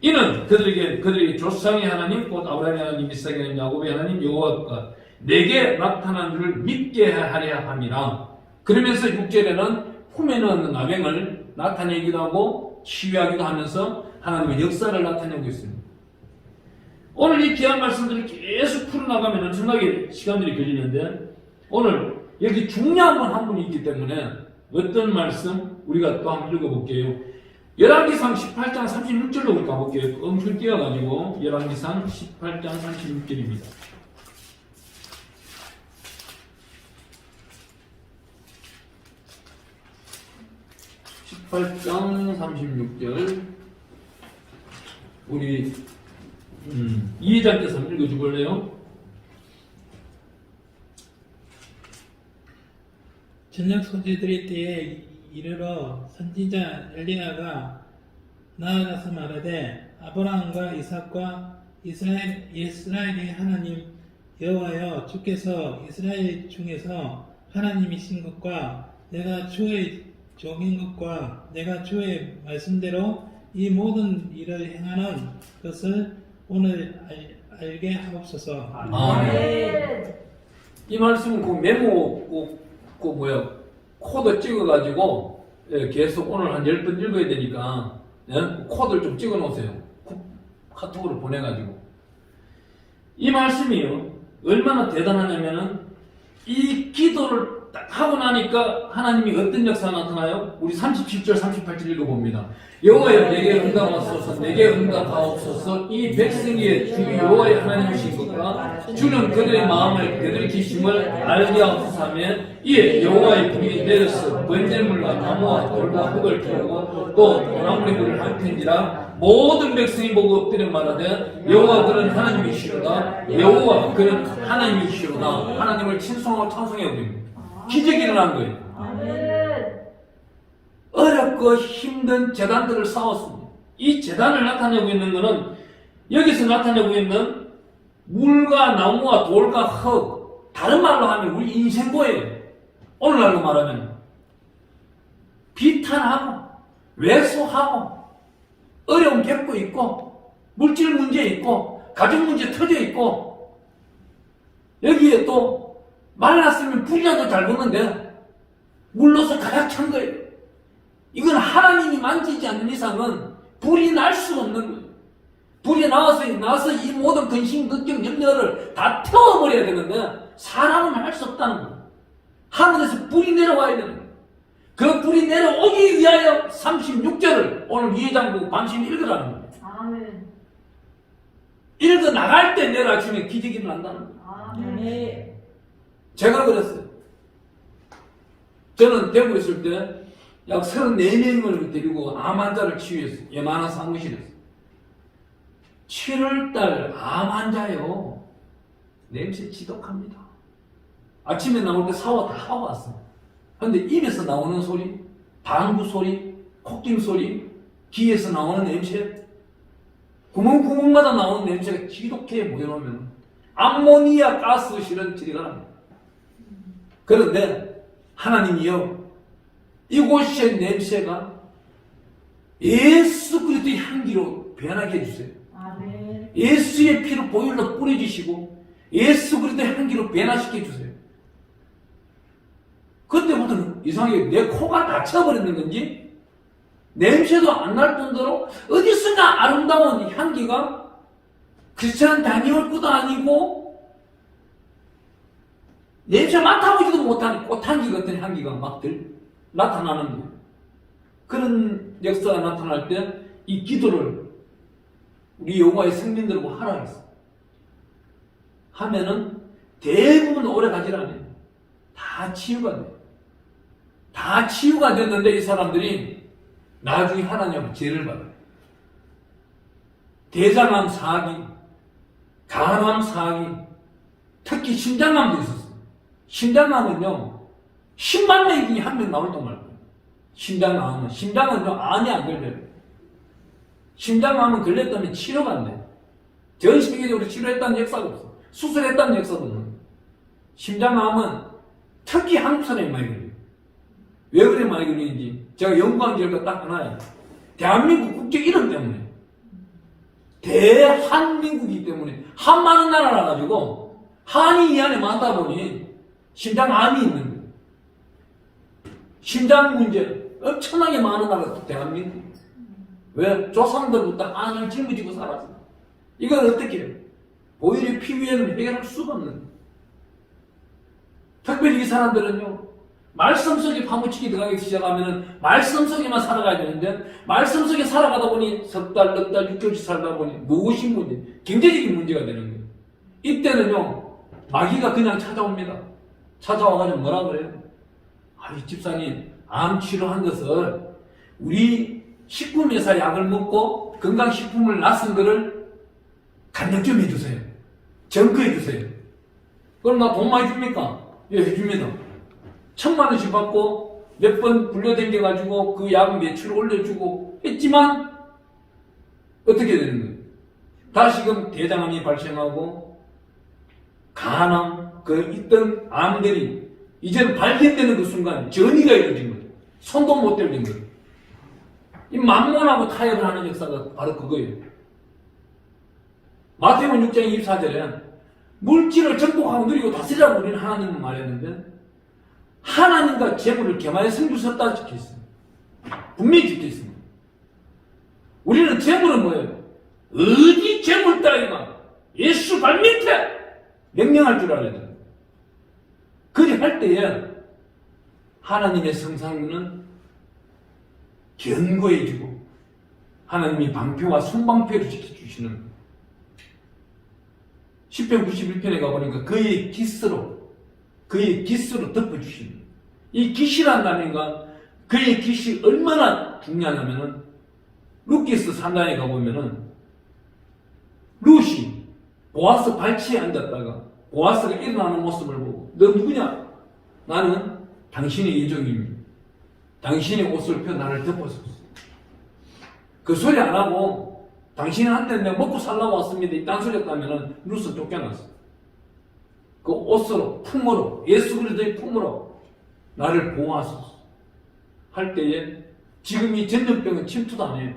이는 그들에게 조상의 하나님 곧 아브라함의 하나님 이삭의 하나님 야곱의 하나님 여호와가 내게 나타난 줄을 믿게 하려 함이라. 그러면서 6절에는 품에 넣은 나병을 나타내기도 하고 치유하기도 하면서 하나님의 역사를 나타내고 있습니다. 오늘 이 귀한 말씀들을 계속 풀어나가면 엄청나게 시간들이 걸리는데 오늘 여기 중요한 분 한 분이 있기 때문에 어떤 말씀 우리가 또 한번 읽어볼게요. 열왕기상 18장 36절로 우리 가볼게요. 엄청 띄어가지고 열왕기상 18장 36절입니다. 18장 36절 우리 이해장께서 한번 읽어주볼래요? 저녁 소재들의 때에 이르러 선지자 엘리야가 나아가서 말하되 아브라함과 이삭과 이스라엘의 하나님 여호와여 주께서 이스라엘 중에서 하나님이신 것과 내가 주의 종인 것과 내가 주의 말씀대로 이 모든 일을 행하는 것을 오늘 알게 하옵소서. 아멘. 이 말씀은 그 메모 코드 찍어가지고 계속 오늘 한 10번 읽어야 되니까 코드를 좀 찍어 놓으세요. 카톡으로 보내가지고. 이 말씀이요. 얼마나 대단하냐면은 이 기도를 딱 하고 나니까 하나님이 어떤 역사가 나타나요? 우리 37절 38절 읽어봅니다. 여호와여 내게 응답하소서 내게 응답하옵소서 이 백성의 주 여호와의 하나님이신 것과 주는 그들의 마음을 그들의 기심을 알게 하옵소서 하며 이에 여호와의 불이 내려서 번제물과 나무와 돌과 흙을 태우고 또 도나무의 불을 할텐지라 모든 백성이 보고 엎드려 말하되 여호와 그는 하나님이시로다 여호와 그는 하나님이시로다. 하나님을 칭송하고 찬송해 드립니다. 기적이 일어난 거예요. 어렵고 힘든 재단들을 쌓았습니다. 이 재단을 나타내고 있는 것은 여기서 나타내고 있는 물과 나무와 돌과 흙, 다른 말로 하면 우리 인생고예요. 오늘날로 말하면 비탄하고 왜소하고 어려움 겪고 있고 물질 문제 있고 가정 문제 터져 있고 여기에 또 말랐으면 불이라도 잘 붙는데 물로서 가득 찬 거예요. 이건 하나님이 만지지 않는 이상은 불이 날 수가 없는 거예요. 불이 나와서 이 모든 근심, 걱정, 염려를 다 태워버려야 되는데 사람은 할 수 없다는 거예요. 하늘에서 불이 내려와야 되는 거예요. 그 불이 내려오기 위하여 36절을 오늘 이해장구 관심 읽으라는 거예요. 아멘. 읽어 나갈 때 내일 아침에 기적이 일어난다는 거예요. 아멘. 제가 그랬어요. 저는 대구에 있을 때 약 34명을 데리고 암 환자를 치유했어요. 예만한 사무실에서. 7월달 암 환자요. 냄새 지독합니다. 아침에 나올 때 샤워 다 하고 왔어요. 근데 입에서 나오는 소리, 방구 소리, 콧김 소리, 귀에서 나오는 냄새, 구멍구멍마다 나오는 냄새가 지독해 모여놓으면 암모니아 가스 실은 들이가 납니다. 그런데 하나님이요, 이곳의 냄새가 예수 그리스도의 향기로 변하게 해주세요. 아멘. 예수의 피를 보혈로 뿌려주시고 예수 그리스도의 향기로 변화시켜 주세요. 그때부터는 이상하게 내 코가 닫혀버리는 건지 냄새도 안 날 정도로 어디선가 아름다운 향기가 크리스찬 다니엘 것도 아니고 냄새 맡아보지도 못한 꽃향기 같은 향기가 막 나타나는 거예요. 그런 역사가 나타날 때 이 기도를 우리 여호와의 성민들하고 하라 했어. 하면은 대부분 오래 가지 않아요. 다 치유가 돼요. 다 치유가 됐는데 이 사람들이 나중에 하나님 앞에 죄를 받아요. 대장암 4기, 간암 4기, 특히 심장암도 있었어요. 심장암은요, 10만 명 중에 한 명 나올 동말 거예요. 심장은요, 암이 안 걸려요. 심장암은 걸렸다면 치료가 안 돼요. 전 세계적으로 치료했다는 역사가 없어. 수술했다는 역사도 없는. 심장암은 특히 한국 사람이 많이 걸려요. 왜 그래 많이 걸리는지 제가 연구한 결과 딱 하나예요. 대한민국 국적 이름 때문에. 대한민국이기 때문에 한 많은 나라라 가지고 한이 이 안에 많다 보니 심장암이 있는 거예요. 심장 문제 엄청나게 많은 나라가 대한민국. 왜? 조상들부터 안을 짊어지고 살았어. 이걸 어떻게 해요? 오히려 피 위에는 해결할 수가 없는 거예요. 특별히 이 사람들은요, 말씀 속에 파묻히기 들어가기 시작하면은 말씀 속에만 살아가야 되는데 말씀 속에 살아가다 보니 석 달, 넉 달, 6개월씩 살다 보니 무엇이 문제? 경제적인 문제가 되는 거예요. 이때는요, 마귀가 그냥 찾아옵니다. 찾아와가지고 뭐라 그래요? 이 집사님, 암 치료한 것을 우리 식품회사 약을 먹고 건강식품을 낯선 거를 간증 좀 해주세요. 점거해주세요. 그럼 나 돈 많이 줍니까? 예, 해줍니다. 1,000,000원씩 받고 몇 번 불려댕겨가지고 그 약 매출 올려주고 했지만 어떻게 되는 거예요? 다시금 대장암이 발생하고 간암, 그 있던 암들이 이제는 발견되는 그 순간 전이가 이루어진 거예요. 손도 못 들린 거예요. 이 만몬하고 타협을 하는 역사가 바로 그거예요. 마태복음 6장 24절에 물질을 정복하고 누리고 다스리라고 우리는 하나님은 말했는데 하나님과 재물을 겸하여 성주셨다 적혀있어요. 분명히 적혀있습니다. 우리는 재물은 뭐예요? 어디 재물 따위가 예수 발밑에 명령할 줄 알아야 돼요. 그리 할 때에 하나님의 성상은 견고해지고 하나님이 방패와 손방패를 지켜주시는 시편 91편에 가보니까 그의 기스로 덮어주시는 이 기시란 단어가 그의 기시 얼마나 중요하냐면은 루키스 산단에 가보면은 룻이 보아스 발치에 앉았다가 보아스가 일어나는 모습을 보고 너 누구냐? 나는 당신의 예정입니다. 당신의 옷을 펴 나를 덮어줬어. 그 소리 안 하고 당신한테 내가 먹고 살라고 왔습니다. 이 딴소리 했다면은 누수 쫓겨났어. 그 옷으로, 품으로, 예수 그리스도의 품으로 나를 보호하소서 할 때에 지금 이 전염병은 침투도 안 해요.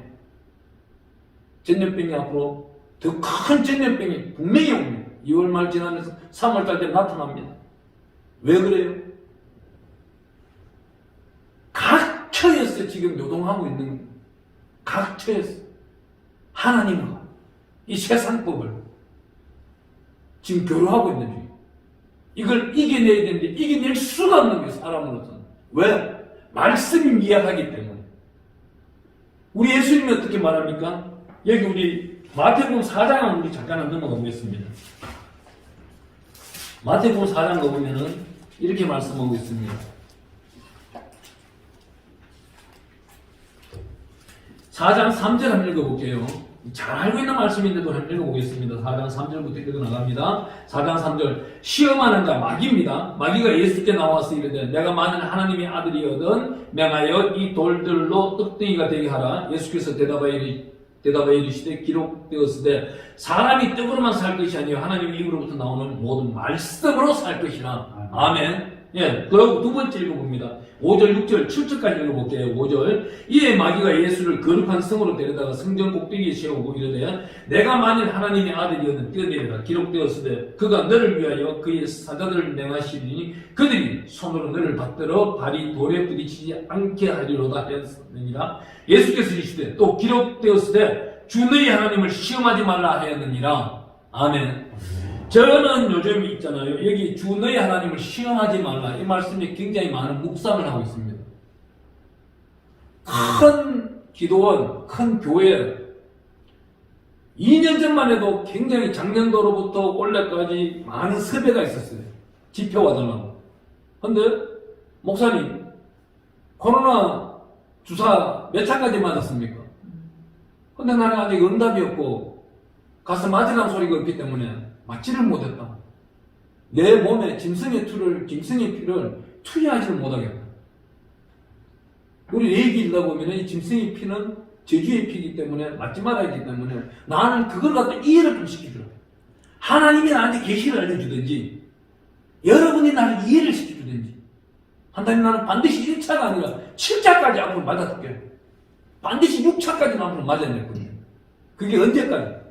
전염병이 앞으로 더 큰 전염병이 분명히 옵니다. 2월 말 지나면서 3월 달 때 나타납니다. 왜 그래요? 각 처에서 지금 요동하고 있는 거예요. 각 처에서 하나님과 이 세상법을 지금 교류하고 있는 중이에요. 이걸 이겨내야 되는데 이겨낼 수가 없는 거예요. 사람으로서는. 왜? 말씀이 미약하기 때문에. 우리 예수님이 어떻게 말합니까? 여기 우리 마태복음 4장 우리 잠깐 넘어가 보겠습니다. 마태복음 4장 가보면은 이렇게 말씀하고 있습니다. 4장 3절 한번 읽어볼게요. 잘 알고 있는 말씀인데도 한번 읽어보겠습니다. 4장 3절부터 읽어나갑니다. 4장 3절 시험하는 자 마귀입니다. 마귀가 예수께 나와서 이르되 내가 만일 하나님의 아들이거든 명하여 이 돌들로 떡덩이가 되게 하라. 예수께서 대답하여 이르시되 기록되었으되 사람이 떡으로만 살 것이 아니요 하나님의 입으로부터 나오는 모든 말씀으로 살 것이라. 아멘. 예, 그리고 두 번째 읽어봅니다. 5절, 6절, 7절까지 읽어볼게요. 5절. 이에 마귀가 예수를 거룩한 성으로 데려다가 성전 꼭대기에 세우고 이르되 내가 만일 하나님의 아들이거든 뛰어내리라. 기록되었으되 그가 너를 위하여 그의 사자들을 명하시리니 그들이 손으로 너를 받들어 발이 돌에 부딪히지 않게 하리로다 하였느니라. 예수께서 이르시되 또 기록되었으되 주 너희 하나님을 시험하지 말라 하였느니라. 아멘. 저는 요즘 있잖아요. 여기 주 너희 하나님을 시험하지 말라. 이 말씀에 굉장히 많은 묵상을 하고 있습니다. 큰 기도원, 큰 교회 2년 전만 해도 굉장히 작년도로부터 올해까지 많은 섭외가 있었어요. 집회와 전하고. 근데 목사님 코로나 주사 몇 차까지 맞았습니까? 근데 나는 아직 응답이 없고 가서 맞으라는 소리가 없기 때문에 맞지를 못했다. 내 몸에 짐승의 피를 투여하지를 못하겠다. 우리 얘기 읽다 보면 이 짐승의 피는 저주의 피이기 때문에 맞지 말아야 하기 때문에 나는 그걸 갖다 이해를 좀 시키더라고요. 하나님이 나한테 계시를 알려주든지 여러분이 나를 이해를 시켜주든지 한다면 나는 반드시 1차가 아니라 7차까지 앞으로 맞아줄게요. 반드시 6차까지 앞으로 맞아냈거든요. 그게 언제까지?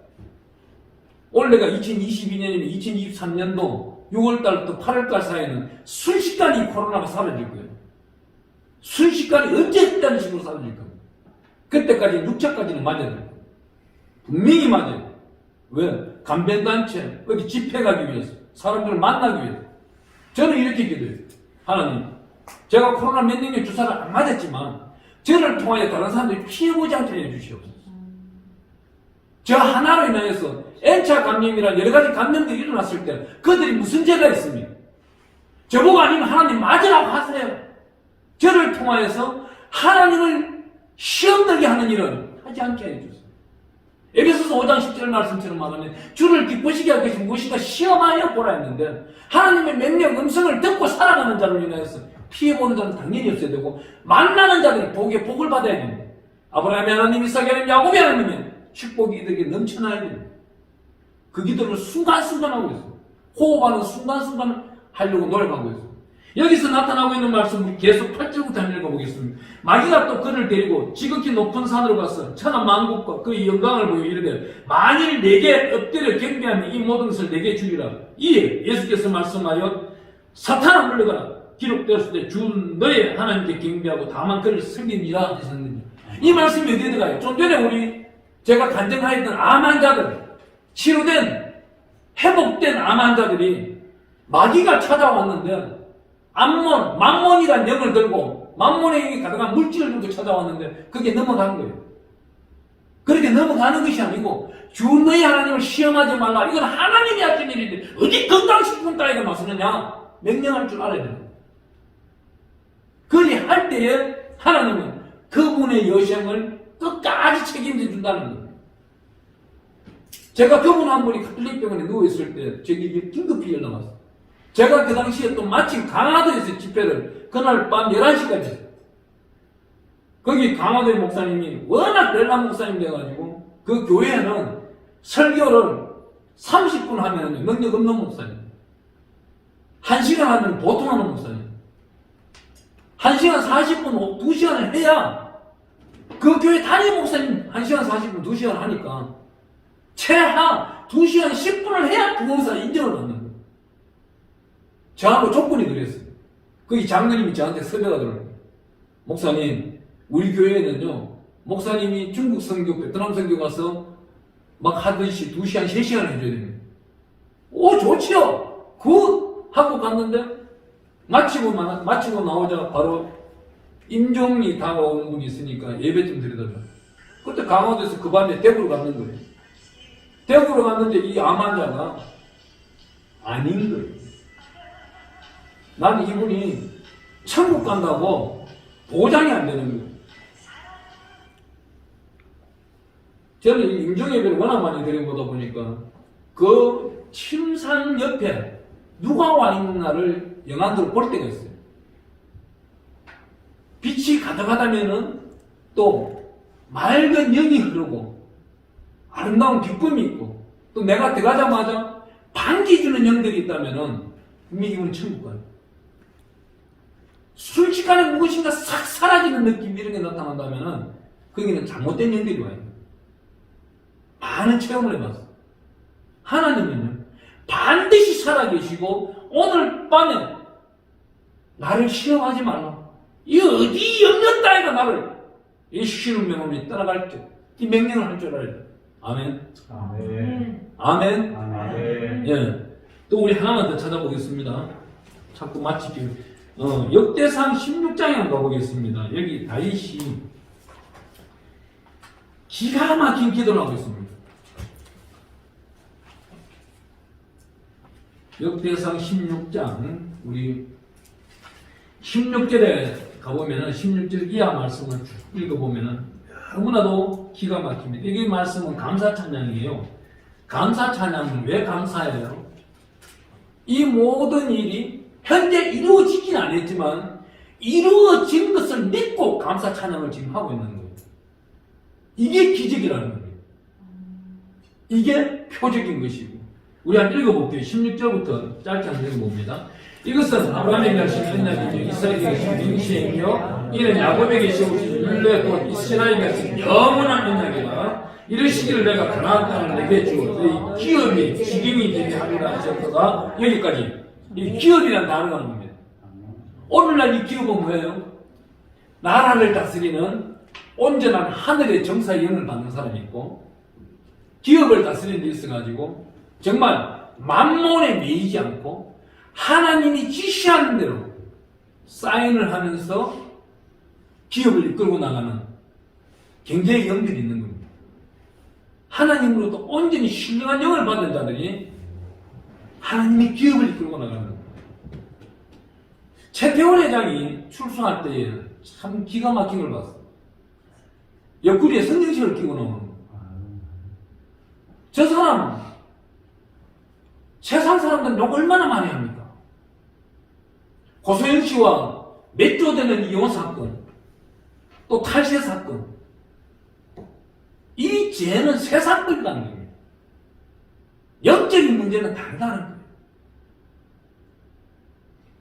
올해가 2022년이면 2023년도 6월달부터 8월달 사이에는 순식간에 코로나가 사라질 거예요. 순식간에 언제 했다는 식으로 사라질 겁니다. 그때까지 6차까지는 맞아야 돼요. 분명히 맞아요. 왜? 간변단체, 어디 집회 가기 위해서, 사람들을 만나기 위해서. 저는 이렇게 기도해요. 하나님, 제가 코로나 몇 년의 주사를 안 맞았지만 저를 통하여 다른 사람들이 피해보지 않게 해주시옵소서. 저 하나로 인하여서 N차 감염이나 여러 가지 감염들이 일어났을 때 그들이 무슨 죄가 있습니까? 저보고 아니면 하나님 맞으라고 하세요. 저를 통하여서 하나님을 시험들게 하는 일은 하지 않게 해주세요. 에베소서 5장 10절 말씀처럼 말하면 주를 기쁘시게 할 것이 무엇인가 시험하여 보라 했는데 하나님의 명령 음성을 듣고 살아가는 자를 인하여서 피해보는 자는 당연히 없어야 되고 만나는 자들이 복을 받아야 됩니다. 아브라함의 하나님, 이삭의 하나님, 야곱의 하나님이 축복이 이들에게 넘쳐나야 됩니다. 그 기도를 순간순간 하고 있어요. 호흡하는 순간순간 하려고 노력하고 있어요. 여기서 나타나고 있는 말씀 계속 8절부터 한번 읽어보겠습니다. 마귀가 또 그를 데리고 지극히 높은 산으로 가서 천하 만국과 그의 영광을 보여 이르되 만일 내게 엎드려 경배하면 이 모든 것을 내게 주리라. 이에 예수께서 말씀하여 사탄아 물러가라. 기록되었을 때 주 너의 하나님께 경배하고 다만 그를 섬기니라 하셨느니라. 이 말씀이 어디에 들어가요? 좀 전에 제가 간증하였던 암 환자들, 치료된, 회복된 암 환자들이 마귀가 찾아왔는데 만몬이라는 영을 들고 만몬에게 가득한 물질을 들고 찾아왔는데 그게 넘어간 거예요. 그렇게 넘어가는 것이 아니고 주 너희 하나님을 시험하지 말라. 이건 하나님이 하신 일인데 어디 건강식품 따위가 나서느냐? 명령할 줄 알아야 됩니다. 그리 할 때에 하나님은 그분의 여생을 끝까지 책임져 준다는 거예요. 제가 그분 한 분이 가톨릭 병원에 누워있을 때 저기 긴급히 연락 왔어요. 제가 그 당시에 또 마침 강화도에서 집회를 그날 밤 11시까지 했어요. 거기 강화도의 목사님이 워낙 렐라 목사님 돼가지고 그 교회에는 설교를 30분 하면 능력 없는 목사님. 1시간 하면 보통 하는 목사님. 1시간 40분, 2시간을 해야 그 교회 담임 목사님 1시간 40분, 2시간 하니까 최하 2시간 10분을 해야 부흥사 인정을 받는 거예요. 저하고 조건이 그랬어요. 거기 장로님이 저한테 섭외가 들어요. 목사님, 우리 교회에는요, 목사님이 중국 선교, 베트남 선교 가서 막 하듯이 2시간, 3시간 해줘야 됩니다. 오, 좋지요! 굿! 하고 갔는데, 마치고 나오자 바로 임종이 다가오는 분이 있으니까 예배 좀 드리더라고요. 그때 강화도에서 그 밤에 대구로 갔는 거예요. 대구로 갔는데 이 암 환자가 아닌 거예요. 나는 이분이 천국 간다고 보장이 안 되는 거예요. 저는 임종예배를 워낙 많이 드려보다 보니까 그 침상 옆에 누가 와 있는 날을 영안으로 볼 때가 있어요. 빛이 가득하다면은 또 맑은 영이 흐르고 아름다운 기쁨이 있고 또 내가 들어가자마자 반기주는 영들이 있다면은 분명히 이분은 천국 가요. 순식간에 무엇인가 싹 사라지는 느낌 이런 게 나타난다면은 거기는 잘못된 영들이 와요. 많은 체험을 해봤어. 하나님은요 반드시 살아계시고 오늘 밤에 나를 시험하지 말라. 이 어디 영년 따위가 나를 예수의 명함에 따라갈 때 이 명령을 할 줄 알아야 돼. 아멘. 아멘. 아멘. 아멘. 예. 또 우리 하나만 더 찾아보겠습니다. 자꾸 마치기. 역대상 16장에 한번 가보겠습니다. 여기 다윗이 기가 막힌 기도를 하고 있습니다. 역대상 16장 우리 16절에 가보면은 16절 이하 말씀을 쭉 읽어보면은 너무나도 기가 막힙니다. 이 말씀은 감사 찬양이에요. 감사 찬양은 왜 감사해요? 이 모든 일이 현재 이루어지진 않았지만 이루어진 것을 믿고 감사 찬양을 지금 하고 있는 거예요. 이게 기적이라는 거예요. 이게 표적인 것이고 우리 한번 읽어볼게요. 16절부터 짧게 한번 읽어봅니다. 이것은 아브라함에게 하신 언약이며 이스라엘에게 하신 맹세이며 이는 야곱에게 세우신 율례 곧 이스라엘에게 하신 영원한 언약이라 이르시기를 내가 가나안 땅을 내게 주어 너희 기업이 지경이 되게 하리라 하셨다가 여기까지 이 기업이라는 단어가 나온 겁니다. 오늘날 이 기업은 뭐예요? 나라를 다스리는 온전한 하늘의 정사의 영을 받는 사람이 있고 기업을 다스리는 데 있어가지고 정말 만몬에 매이지 않고 하나님이 지시하는 대로 사인을 하면서 기업을 이끌고 나가는 경제의 영들이 있는 겁니다. 하나님으로부터 온전히 신령한 영을 받는 자들이 하나님이 기업을 이끌고 나가는 겁니다. 최태원 회장이 출소할 때에 참 기가 막힌 걸 봤어요. 옆구리에 성경책을 끼고 나오는 거예요. 저 사람은 세상 사람들은 욕 얼마나 많이 합니까? 고소영 씨와 몇 조 되는 이혼 사건, 또 탈세 사건. 이 죄는 세상법이라는 거예요. 영적인 문제는 다르다는 거예요.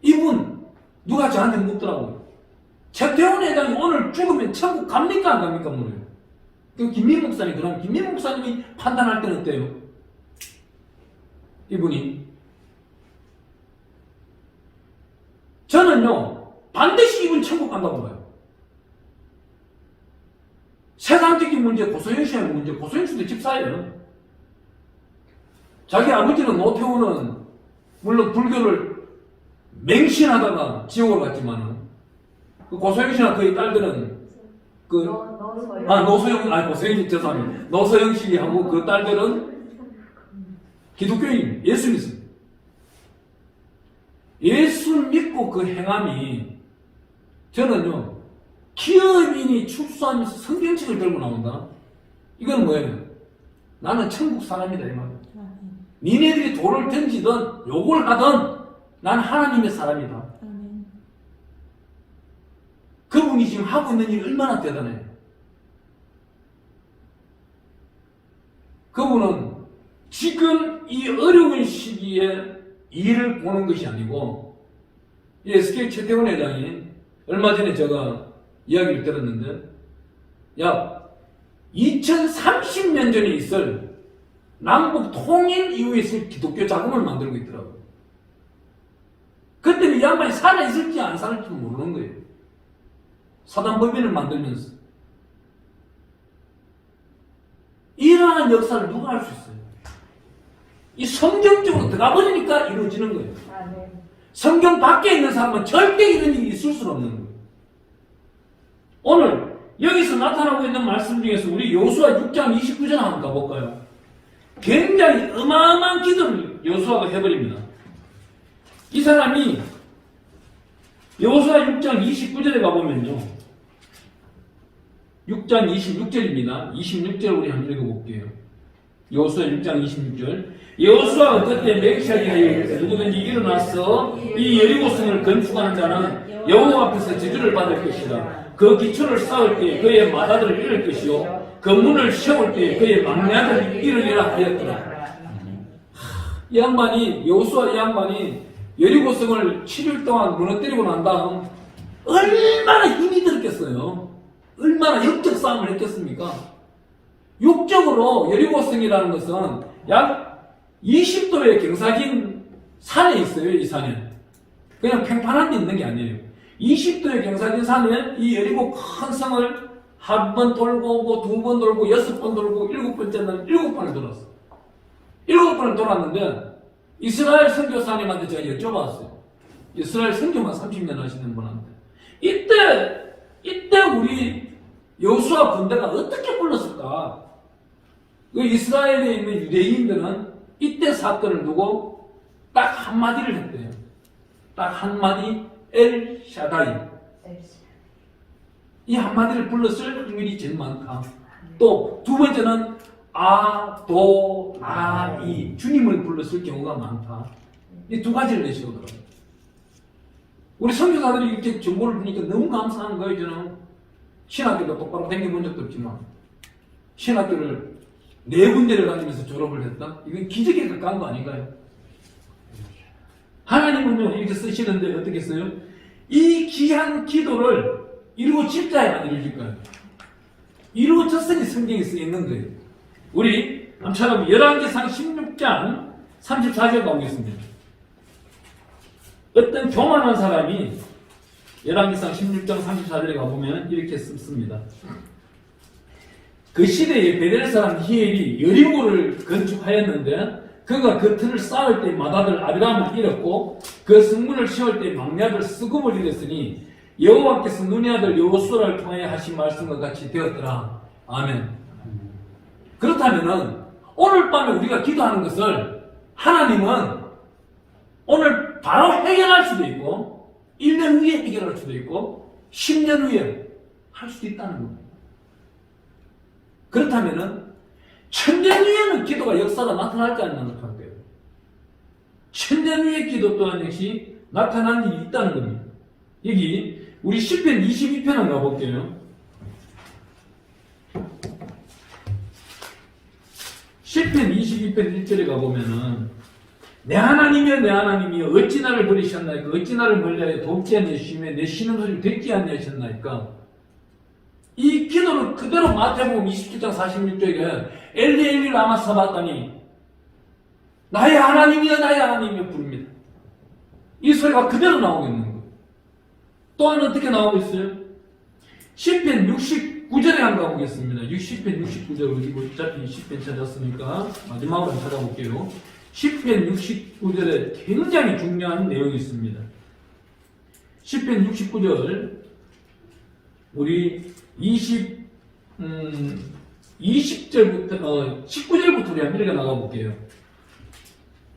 이분, 누가 저한테 묻더라고요. 최태원 회장이 오늘 죽으면 천국 갑니까? 안 갑니까? 물어요. 그 김민 목사님, 그럼 김민 목사님이 판단할 때는 어때요? 이분이. 저는요, 반드시 이분 천국 간다고 봐요. 세상적인 문제, 고소영 씨의 문제, 고소영 씨도 집사예요. 자기 아버지는 노태우는 물론 불교를 맹신하다가 지옥을 갔지만은 그 고소영 씨나 그의 딸들은 고소영 죄송합니다. 노소영 씨하고 그 딸들은 기독교인, 예수 믿습니다. 예수 믿고 그 행함이 저는요 기업인이 출소하면서 성경책을 들고 나온다. 이건 뭐예요? 나는 천국 사람이다 이 말이에요. 니네들이 돌을 던지든 욕을 하든 난 하나님의 사람이다. 그분이 지금 하고 있는 일이 얼마나 대단해요. 씨의 일을 보는 것이 아니고 이 SK 최태원 회장이 얼마 전에 제가 이야기를 들었는데 야 2030년 전에 있을 남북 통일 이후에 있을 기독교 자금을 만들고 있더라고요. 그때는 이 양반이 살아있을지 안 살을지 모르는 거예요. 사단법인을 만들면서. 이러한 역사를 누가 할 수 있어요? 이 성경적으로 들어가 버리니까 이루어지는 거예요. 아멘. 성경 밖에 있는 사람은 절대 이런 일이 있을 수 없는 거예요. 오늘 여기서 나타나고 있는 말씀 중에서 우리 여호수아 6장 29절 한번 가볼까요? 굉장히 어마어마한 기도를 여호수아가 해버립니다. 이 사람이 여호수아 6장 29절에 가보면요. 6장 26절입니다. 26절 우리 한번 읽어볼게요. 여호수아 6장 26절. 여호수아가 그때 맹세하기를 누구든지 일어나서 이 여리고성을 건축하는 자는 여호와 앞에서 저주를 받을 것이다. 그 기초를 쌓을 때 그의 맏아들을 잃을 것이요 그 문을 세울 때 그의 막내 아들을 잃으리라 하였더라. 이 양반이 여호수아 이 양반이 여리고성을 7일 동안 무너뜨리고 난 다음 얼마나 힘이 들었겠어요. 얼마나 역적 싸움을 했겠습니까? 육적으로 여리고성이라는 것은 약 20도의 경사진 산에 있어요. 이 산에 그냥 평판한 데 있는 게 아니에요. 20도의 경사진 산에 이 여리고 큰 성을 한 번 돌고 오고 2번 돌고 6번 돌고 7번째는 7번을 돌았어. 7번을 돌았는데 이스라엘 선교사님한테 제가 여쭤봤어요. 이스라엘 선교만 30년 하시는 분한테 이때 우리 여호수아 군대가 어떻게 불렀을까? 그 이스라엘에 있는 유대인들은 이때 사건을 두고 딱 한마디를 했대요. 딱 한마디 엘 샤다이. 이 한마디를 불렀을 확률이 제일 많다. 또 두 번째는 아도나이 주님을 불렀을 경우가 많다. 이 두 가지를 내시더라고요. 우리 선교사들이 이렇게 정보를 보니까 너무 감사한 거예요. 저는 신학교도 똑바로 다녀본 적도 없지만 신학교를 4군데를 다니면서 졸업을 했다? 이건 기적에 가까운 거 아닌가요? 하나님은요 이렇게 쓰시는데 어떻게 써요? 이 귀한 기도를 이루어질까요? 안 이루어질까요? 이루어졌으니 성경에 쓰여 있는 거예요. 우리 한번 열왕기상 16장 34절 가보겠습니다. 어떤 교만한 사람이 열왕기상 16장 34절에 가보면 이렇게 씁니다. 그 시대에 베델 사람 히엘이 여리고를 건축하였는데 그가 그 튼을 쌓을 때 맏아들 아비람을 잃었고 그 성문을 세울 때 막내 아들 스금을 잃었으니 여호와께서 눈의 아들 여호수아를 통하여 하신 말씀과 같이 되었더라. 아멘. 그렇다면은 오늘 밤에 우리가 기도하는 것을 하나님은 오늘 바로 해결할 수도 있고 1년 후에 해결할 수도 있고 10년 후에 할 수도 있다는 겁니다. 그렇다면은 천년 후에는 기도가 역사가 나타날까 안 나타날까요? 천년 후의 기도 또한 역시 나타나는 일이 있다는 겁니다. 여기 우리 시편 22편 한번 가볼게요. 시편 22편 1절에 가보면은 내 하나님이여 어찌 나를 버리셨나이까 어찌 나를 멀리하여 돕지 아니하시며 내 신음소리를 듣지 아니하셨나이까. 이 기도를 그대로 마태복음 27장 46절에 엘리 엘리 라마 사바다니 나의 하나님이여 나의 하나님이여 부릅니다. 이 소리가 그대로 나오고 있는 거예요. 또한 어떻게 나오고 있어요? 시편 69절에 한번 가보겠습니다. 시편 69절 우리 어차피 시편 찾았으니까 마지막으로 한번 찾아볼게요. 시편 69절에 굉장히 중요한 내용이 있습니다. 시편 69절 우리 20절부터 19절부터 우리 한번 읽어 나가볼게요.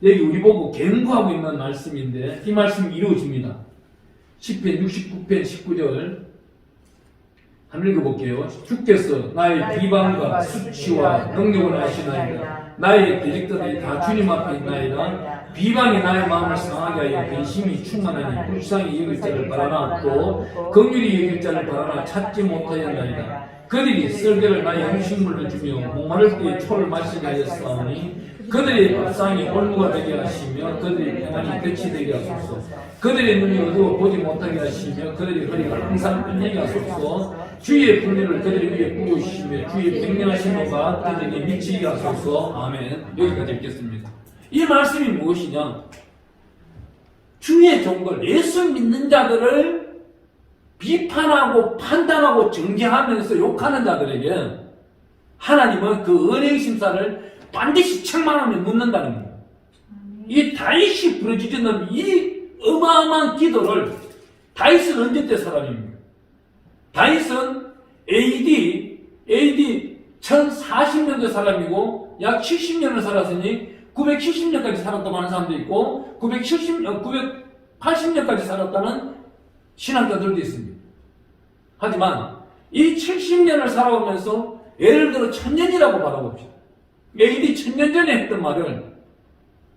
여기 우리 보고 경고하고 있는 말씀인데 이 말씀이 이루어집니다. 시편 69편 19절 한번 읽어볼게요. 주께서 나의 비방과 수치와 능력을 아시나이다. 나의 대적들이 다 주님 앞에 있나이다. 비방이 나의 마음을 상하게 하여 근심이 충만하니 불쌍히 여길 자를 바라나 또 긍휼히 여길 자를 바라나 찾지 못하였나이다. 그들이 썰개를 나의 음식물로 주며 목마를 때에 초를 마시게 하였사오니 그들의 밥상이 홀무가 되게 하시며 그들의 평안이 끝이 되게 하소서. 그들의 눈이 어두워 보지 못하게 하시며 그들의 허리가 항상 끈되게 하소서. 주의 풍요를 그들 위에 부으시며 주의 백명하신 것과 그들에게 미치게 하소서. 아멘. 여기까지 읽겠습니다. 이 말씀이 무엇이냐? 주의 종들, 예수 믿는 자들을 비판하고 판단하고 정죄하면서 욕하는 자들에게 하나님은 그 은행 심사를 반드시 책망하며 묻는다는 겁니다. 이 다윗이 부르짖는 이 어마어마한 기도를, 다윗은 언제 때 사람입니까? 다윗은 AD 1040년대 사람이고 약 70년을 살았으니 970년까지 살았다고 하는 사람도 있고 980년까지 살았다는 신학자들도 있습니다. 하지만 이 70년을 살아오면서 예를 들어 1000년이라고 바라봅시다. AD 1000년 전에 했던 말을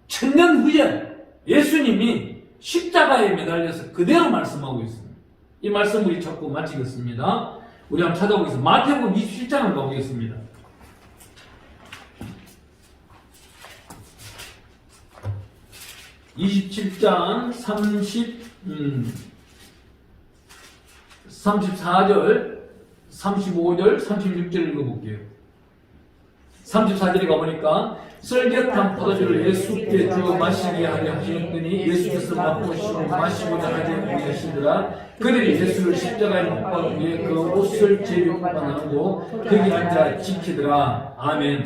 1000년 후에 예수님이 십자가에 매달려서 그대로 말씀하고 있습니다. 이 말씀 우리 찾고 마치겠습니다. 우리 한번 찾아보겠습니다. 마태복음 27장을 가보겠습니다. (27장) 34절, 35절, 36절 읽어볼게요. 34절에 가보니까 썰get한 포도주를 예수께 주어 마시게 하려 하셨더니 예수께서 맛보시고 마시고자 하지 아니하시더라. 그들이 예수를 십자가에 못 박은 후에 그 옷을 제비뽑아나고 거기 앉아 지키더라. 아멘.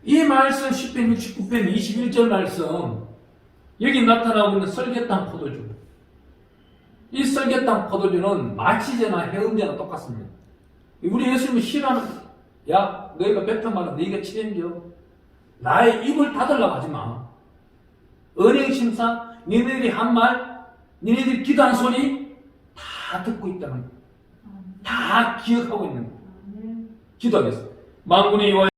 이 말씀 10편 69편 21절 말씀, 여기 나타나고 있는 썰get한 포도주, 이 썰get한 포도주는 마취제나 해음제나 똑같습니다. 우리 예수님이 싫어하는, 야 너희가 뱉은 말은 너희가 치рем겨, 나의 입을 닫으려고 하지 마. 은행심사, 니네들이 한 말, 니네들이 기도한 소리 다 듣고 있다는 거야. 다 기억하고 있는 거야. 기도하겠습니다. 만군의 여호와